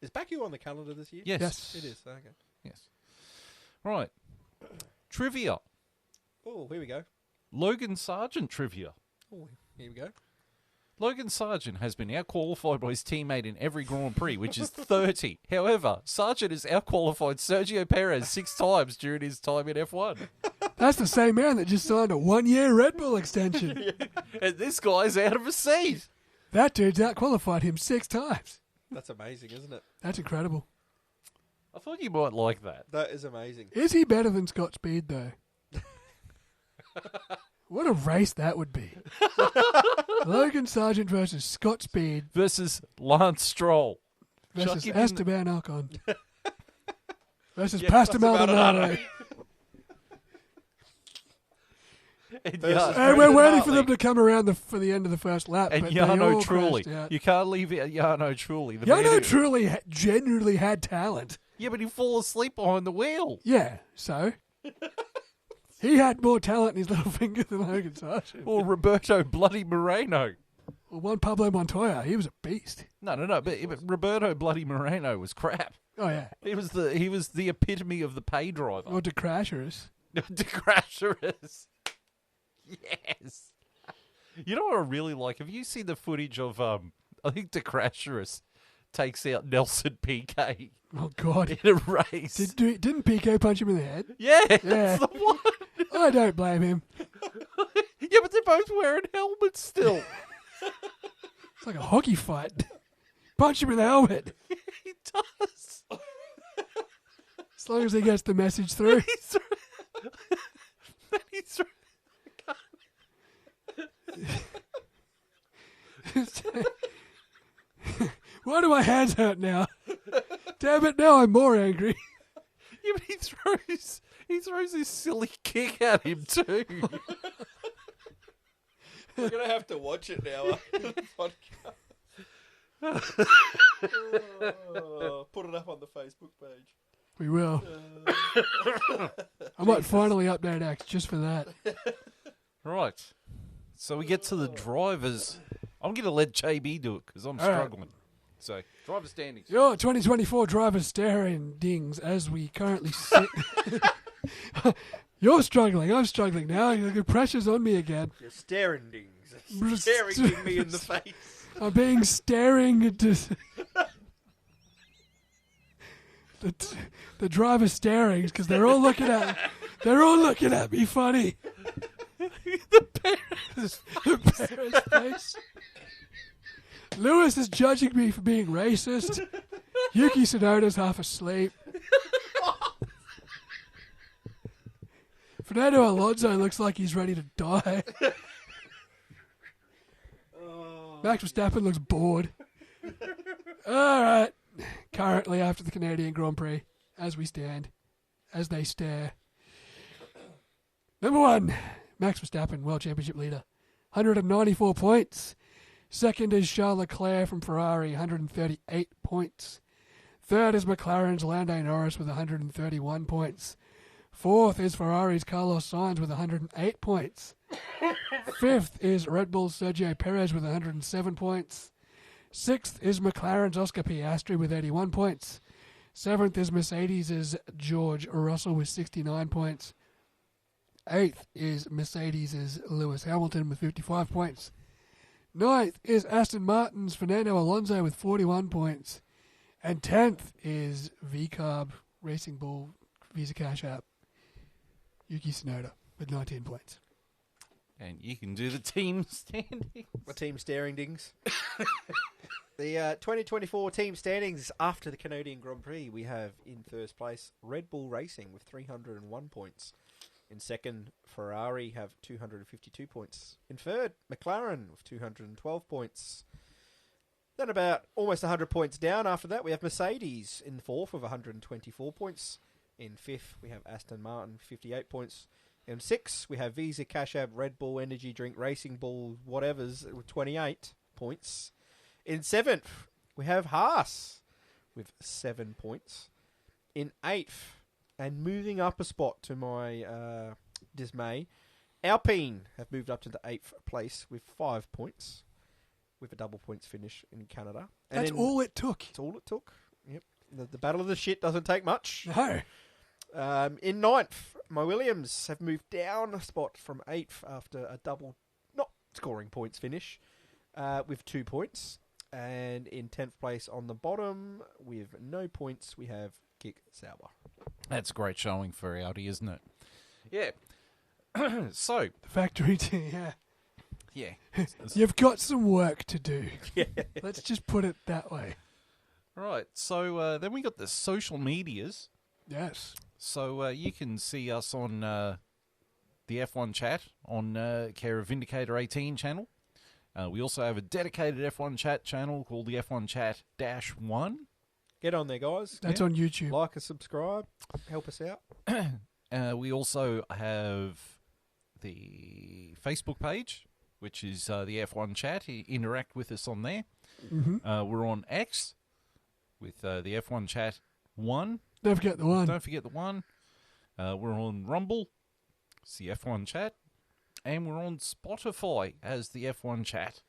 [SPEAKER 3] Is Baku on the calendar this year?
[SPEAKER 1] Yes.
[SPEAKER 2] Yes.
[SPEAKER 3] It is. Okay.
[SPEAKER 1] Yes. Right. Trivia.
[SPEAKER 3] Oh, here we go.
[SPEAKER 1] Logan Sargent trivia.
[SPEAKER 3] Oh, here we go.
[SPEAKER 1] Logan Sargent has been outqualified by his teammate in every Grand Prix, which is 30. However, Sargent has outqualified Sergio Perez 6 times during his time in F1.
[SPEAKER 2] That's the same man that just signed a 1-year Red Bull extension.
[SPEAKER 1] And this guy's out of a seat.
[SPEAKER 2] That dude's outqualified him 6 times.
[SPEAKER 3] That's amazing, isn't it?
[SPEAKER 2] That's incredible.
[SPEAKER 1] I thought you might like that.
[SPEAKER 3] That is amazing.
[SPEAKER 2] Is he better than Scott Speed, though? What a race that would be. Logan Sargent versus Scott Speed
[SPEAKER 1] Versus Lance Stroll.
[SPEAKER 2] versus
[SPEAKER 1] Chuck him in
[SPEAKER 2] Esteban Ocon versus
[SPEAKER 3] Yeah,
[SPEAKER 2] Pastor
[SPEAKER 3] Pastor
[SPEAKER 2] Maldonado.
[SPEAKER 1] And,
[SPEAKER 3] Versus-
[SPEAKER 2] And we're
[SPEAKER 3] Brendan
[SPEAKER 2] waiting for
[SPEAKER 3] Hartley.
[SPEAKER 2] them to come around for the end of the first lap.
[SPEAKER 1] and
[SPEAKER 2] but they all
[SPEAKER 1] Jarno Trulli.
[SPEAKER 2] crashed out.
[SPEAKER 1] You can't leave out Jarno Trulli. The man
[SPEAKER 2] Jarno
[SPEAKER 1] who-
[SPEAKER 2] Trulli genuinely had talent.
[SPEAKER 1] Yeah, but he fall asleep behind the wheel.
[SPEAKER 2] Yeah, so he had more talent in his little finger than Logan Sargent.
[SPEAKER 1] Or Roberto Bloody Moreno.
[SPEAKER 2] Well, one Pablo Montoya, he was a beast.
[SPEAKER 1] No. But Roberto Bloody Moreno was crap.
[SPEAKER 2] Oh yeah,
[SPEAKER 1] He was the epitome of the pay driver.
[SPEAKER 2] or De Crashers.
[SPEAKER 1] De Crasherus. Yes. You know what I really like? Have you seen the footage of I think De Crasherus takes out Nelson Piquet
[SPEAKER 2] Oh God,
[SPEAKER 1] in a race?
[SPEAKER 2] didn't PK punch him in the head?
[SPEAKER 1] Yeah,
[SPEAKER 2] Yeah.
[SPEAKER 1] that's the one.
[SPEAKER 2] I don't blame him.
[SPEAKER 1] Yeah, but they're both wearing helmets still.
[SPEAKER 2] It's like a hockey fight. Punch him in the helmet.
[SPEAKER 1] He does.
[SPEAKER 2] As long as he gets the message through.
[SPEAKER 1] He's
[SPEAKER 2] Why do my hands hurt now? Damn it, now I'm more angry.
[SPEAKER 1] Yeah, but he throws this silly kick at him too.
[SPEAKER 3] We're going to have to watch it now. Put it up on the Facebook page.
[SPEAKER 2] We will. I might finally update X just for that.
[SPEAKER 1] Right. So we get to the drivers. I'm going to let JB do it because I'm
[SPEAKER 2] All right.
[SPEAKER 1] struggling. So, driver standings.
[SPEAKER 2] Your 2024 driver standings as we currently sit. You're struggling. I'm struggling now. The pressure's on me again.
[SPEAKER 3] You're staring me in the face.
[SPEAKER 2] are being staring into the driver staring because they're all looking at me funny. The parents' face. Lewis is judging me for being racist. Yuki Tsunoda's half asleep. Fernando Alonso looks like he's ready to die. Max Verstappen looks bored. All right. Currently, after the Canadian Grand Prix, as they stare. Number 1, Max Verstappen, World Championship leader, 194 points. Second is Charles Leclerc from Ferrari, 138 points. Third is McLaren's Lando Norris with 131 points. Fourth is Ferrari's Carlos Sainz with 108 points. Fifth is Red Bull's Sergio Perez with 107 points. Sixth is McLaren's Oscar Piastri with 81 points. Seventh is Mercedes' George Russell with 69 points. Eighth is Mercedes' Lewis Hamilton with 55 points. Ninth is Aston Martin's Fernando Alonso with 41 points. And 10th is VCarb Racing Bull Visa Cash App Yuki Tsunoda with 19 points.
[SPEAKER 1] And you can do the team standings.
[SPEAKER 3] The team staring dings. The 2024 team standings after the Canadian Grand Prix, we have in first place Red Bull Racing with 301 points. In second, Ferrari have 252 points. In third, McLaren with 212 points. Then about almost 100 points down after that, we have Mercedes in fourth with 124 points. In fifth, we have Aston Martin, 58 points. In sixth, we have Visa Cash App, Red Bull, Energy Drink, Racing Bull, whatever's, with 28 points. In seventh, we have Haas with 7 points. In eighth, and moving up a spot to my dismay, Alpine have moved up to the 8th place with 5 points, with a double points finish in Canada. And
[SPEAKER 2] That's all it took.
[SPEAKER 3] That's all it took. Yep. The battle of the shit doesn't take much.
[SPEAKER 2] No.
[SPEAKER 3] In 9th, my Williams have moved down a spot from 8th after a double, not scoring points finish, with 2 points. And in 10th place on the bottom, with no points, we have Kick Sauber.
[SPEAKER 1] That's a great showing for Audi, isn't it? Yeah. So,
[SPEAKER 2] The factory team, yeah.
[SPEAKER 1] yeah.
[SPEAKER 2] You've got some work to do.
[SPEAKER 3] Yeah.
[SPEAKER 2] Let's just put it that way.
[SPEAKER 1] Right. So then we got the social medias.
[SPEAKER 2] Yes.
[SPEAKER 1] So you can see us on the F1 chat on care of Vindicator 18 channel. We also have a dedicated F1 chat channel called the F1 Chat -1.
[SPEAKER 3] Get on there, guys.
[SPEAKER 2] That's on YouTube.
[SPEAKER 3] Like and subscribe. Help us out.
[SPEAKER 1] We also have the Facebook page, which is the F1 Chat. Interact with us on there.
[SPEAKER 2] Mm-hmm.
[SPEAKER 1] We're on X with the F1 Chat 1.
[SPEAKER 2] Don't forget the one.
[SPEAKER 1] Don't forget the 1. We're on Rumble. It's the F1 Chat. And we're on Spotify as the F1 Chat.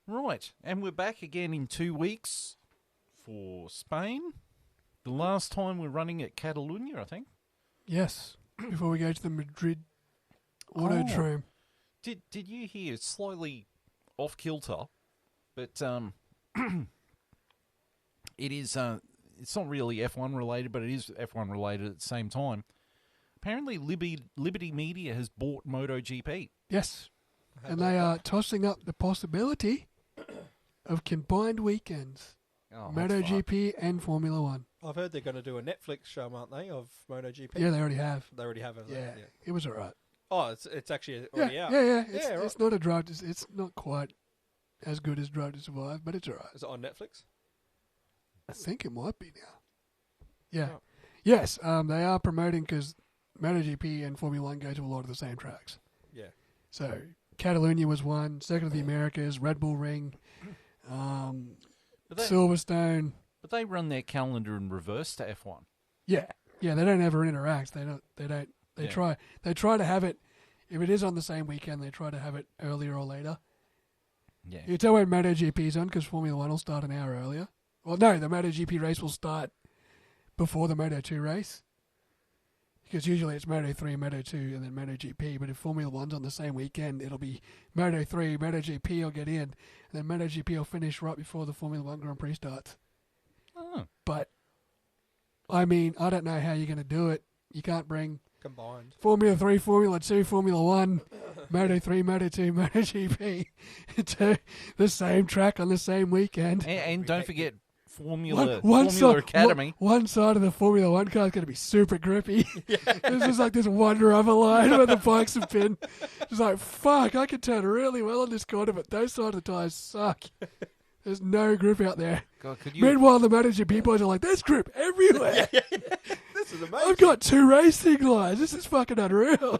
[SPEAKER 1] Right. And we're back again in 2 weeks for Spain. The last time we're running at Catalonia, I think.
[SPEAKER 2] Yes. Before we go to the Madrid Autodrome.
[SPEAKER 1] Did you hear, slightly off kilter, but it is it's not really F1 related, but it is F1 related at the same time. Apparently Liberty Media has bought MotoGP.
[SPEAKER 2] Yes. And they are tossing up the possibility of combined weekends.
[SPEAKER 1] Oh, that's fun.
[SPEAKER 2] MotoGP and Formula One.
[SPEAKER 3] I've heard they're going to do a Netflix show, aren't they, of MotoGP?
[SPEAKER 2] Yeah, they already have.
[SPEAKER 3] They already have, haven't
[SPEAKER 2] Yeah.
[SPEAKER 3] they?
[SPEAKER 2] It was alright.
[SPEAKER 3] Oh, it's actually
[SPEAKER 2] Yeah,
[SPEAKER 3] already out.
[SPEAKER 2] yeah.
[SPEAKER 3] Yeah,
[SPEAKER 2] It's not a Drive to... It's not quite as good as Drive to Survive, but it's alright.
[SPEAKER 3] Is it on Netflix?
[SPEAKER 2] I think it might be now. Yeah.
[SPEAKER 3] Oh.
[SPEAKER 2] Yes, they are promoting because MotoGP and Formula One go to a lot of the same tracks.
[SPEAKER 3] Yeah.
[SPEAKER 2] So Catalonia was one, Circuit of the Americas, Red Bull Ring,
[SPEAKER 1] But
[SPEAKER 2] Silverstone.
[SPEAKER 1] but they run their calendar in reverse to F1.
[SPEAKER 2] Yeah, they don't ever interact. They don't. They
[SPEAKER 1] Yeah.
[SPEAKER 2] try to have it. If it is on the same weekend, they try to have it earlier or later.
[SPEAKER 1] Yeah.
[SPEAKER 2] You tell when MotoGP's on because Formula One will start an hour earlier. Well, no, the MotoGP race will start before the Moto2 race. Because usually it's Moto 3, Moto 2, and then Moto GP. But if Formula 1's on the same weekend, it'll be Moto 3, Moto GP will get in, and then Moto GP will finish right before the Formula 1 Grand Prix starts.
[SPEAKER 1] Oh.
[SPEAKER 2] But, I mean, I don't know how you're going to do it. You can't bring
[SPEAKER 3] Combined.
[SPEAKER 2] Formula 3, Formula 2, Formula 1, Moto 3, Moto 2, Moto GP to the same track on the same weekend.
[SPEAKER 1] And don't forget Formula
[SPEAKER 2] side,
[SPEAKER 1] Academy.
[SPEAKER 2] One side of the Formula 1 car is going to be super grippy. This is like this one rubber line where the bikes have been. It's like, fuck, I can turn really well on this corner, but those side of the tyres suck. There's no grip out there.
[SPEAKER 1] God, could you,
[SPEAKER 2] Meanwhile, the MotoGP boys are like, there's grip everywhere.
[SPEAKER 3] This is amazing.
[SPEAKER 2] I've got 2 racing lines. This is fucking unreal.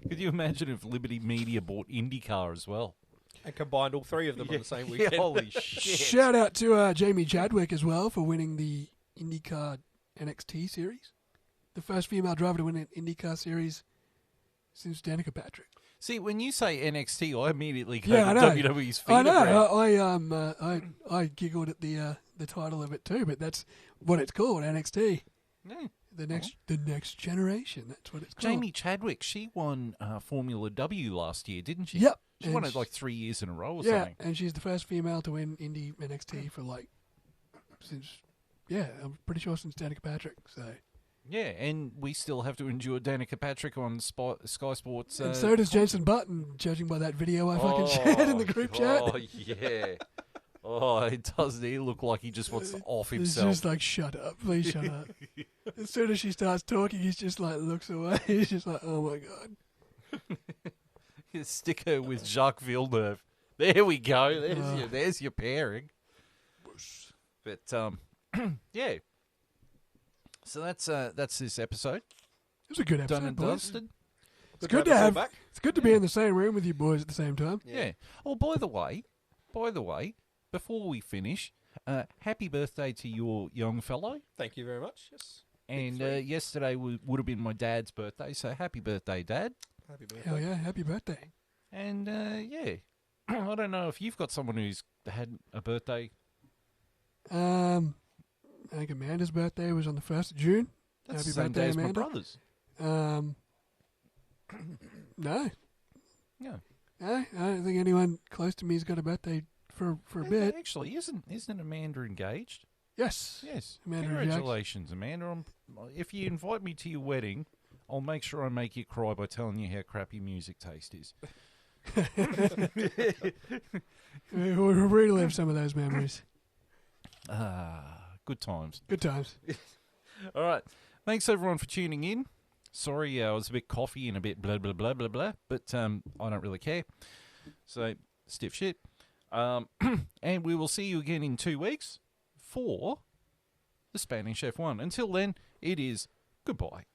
[SPEAKER 1] could you imagine if Liberty Media bought IndyCar as well?
[SPEAKER 3] And combined all 3 of them on the same weekend.
[SPEAKER 1] Holy shit.
[SPEAKER 2] Shout out to Jamie Chadwick as well for winning the IndyCar NXT series. The first female driver to win an IndyCar series since Danica Patrick.
[SPEAKER 1] See, when you say NXT, I immediately go
[SPEAKER 2] Yeah, I
[SPEAKER 1] to
[SPEAKER 2] know.
[SPEAKER 1] WWE's
[SPEAKER 2] I
[SPEAKER 1] feeder
[SPEAKER 2] know. I giggled at the title of it too, but that's what it's called, NXT.
[SPEAKER 1] Yeah.
[SPEAKER 2] The next generation. That's what it's called.
[SPEAKER 1] Jamie Chadwick, she won Formula W last year, didn't she?
[SPEAKER 2] Yep.
[SPEAKER 1] She won it like 3 years in a row or
[SPEAKER 2] yeah,
[SPEAKER 1] something.
[SPEAKER 2] and she's the first female to win Indy NXT for I'm pretty sure since Danica Patrick. So.
[SPEAKER 1] Yeah, and we still have to endure Danica Patrick on Sky Sports.
[SPEAKER 2] And so does Jensen Button, judging by that video I fucking shared in the group chat.
[SPEAKER 1] Oh, yeah. Oh, it does. He look like he just wants to off
[SPEAKER 2] He's
[SPEAKER 1] himself.
[SPEAKER 2] just like, shut up, please shut up. As soon as she starts talking, he's just like, looks away. He's just like, oh my God.
[SPEAKER 1] Stick her with Jacques Villeneuve. There we go. There's your pairing. But yeah. So that's this episode.
[SPEAKER 2] It was a good episode,
[SPEAKER 1] Done and
[SPEAKER 2] boys.
[SPEAKER 1] dusted.
[SPEAKER 2] It's good to have. It's good to be in the same room with you boys at the same time.
[SPEAKER 1] Yeah. Oh, by the way, before we finish, happy birthday to your young fellow.
[SPEAKER 3] Thank you very much. Yes.
[SPEAKER 1] And yesterday would have been my dad's birthday, so happy birthday, Dad.
[SPEAKER 3] Happy birthday.
[SPEAKER 2] Hell yeah, happy birthday.
[SPEAKER 1] And yeah, I don't know if you've got someone who's had a birthday.
[SPEAKER 2] I think Amanda's birthday was on the 1st of June.
[SPEAKER 1] That's
[SPEAKER 2] Happy
[SPEAKER 1] the same
[SPEAKER 2] birthday,
[SPEAKER 1] day as my
[SPEAKER 2] Amanda.
[SPEAKER 1] brother's.
[SPEAKER 2] No.
[SPEAKER 1] Yeah.
[SPEAKER 2] I don't think anyone close to me's got a birthday for a bit.
[SPEAKER 1] Actually, isn't Amanda engaged?
[SPEAKER 2] Yes.
[SPEAKER 1] Yes.
[SPEAKER 2] Amanda
[SPEAKER 1] Congratulations, Amanda. If you invite me to your wedding, I'll make sure I make you cry by telling you how crap your music taste is.
[SPEAKER 2] We'll relive some of those memories.
[SPEAKER 1] Good times.
[SPEAKER 2] Good times.
[SPEAKER 1] All right. Thanks, everyone, for tuning in. Sorry, I was a bit coffee and a bit blah, blah, blah, blah, blah, but I don't really care. So, stiff shit. And we will see you again in 2 weeks for the Spanish F1. Until then, it is goodbye.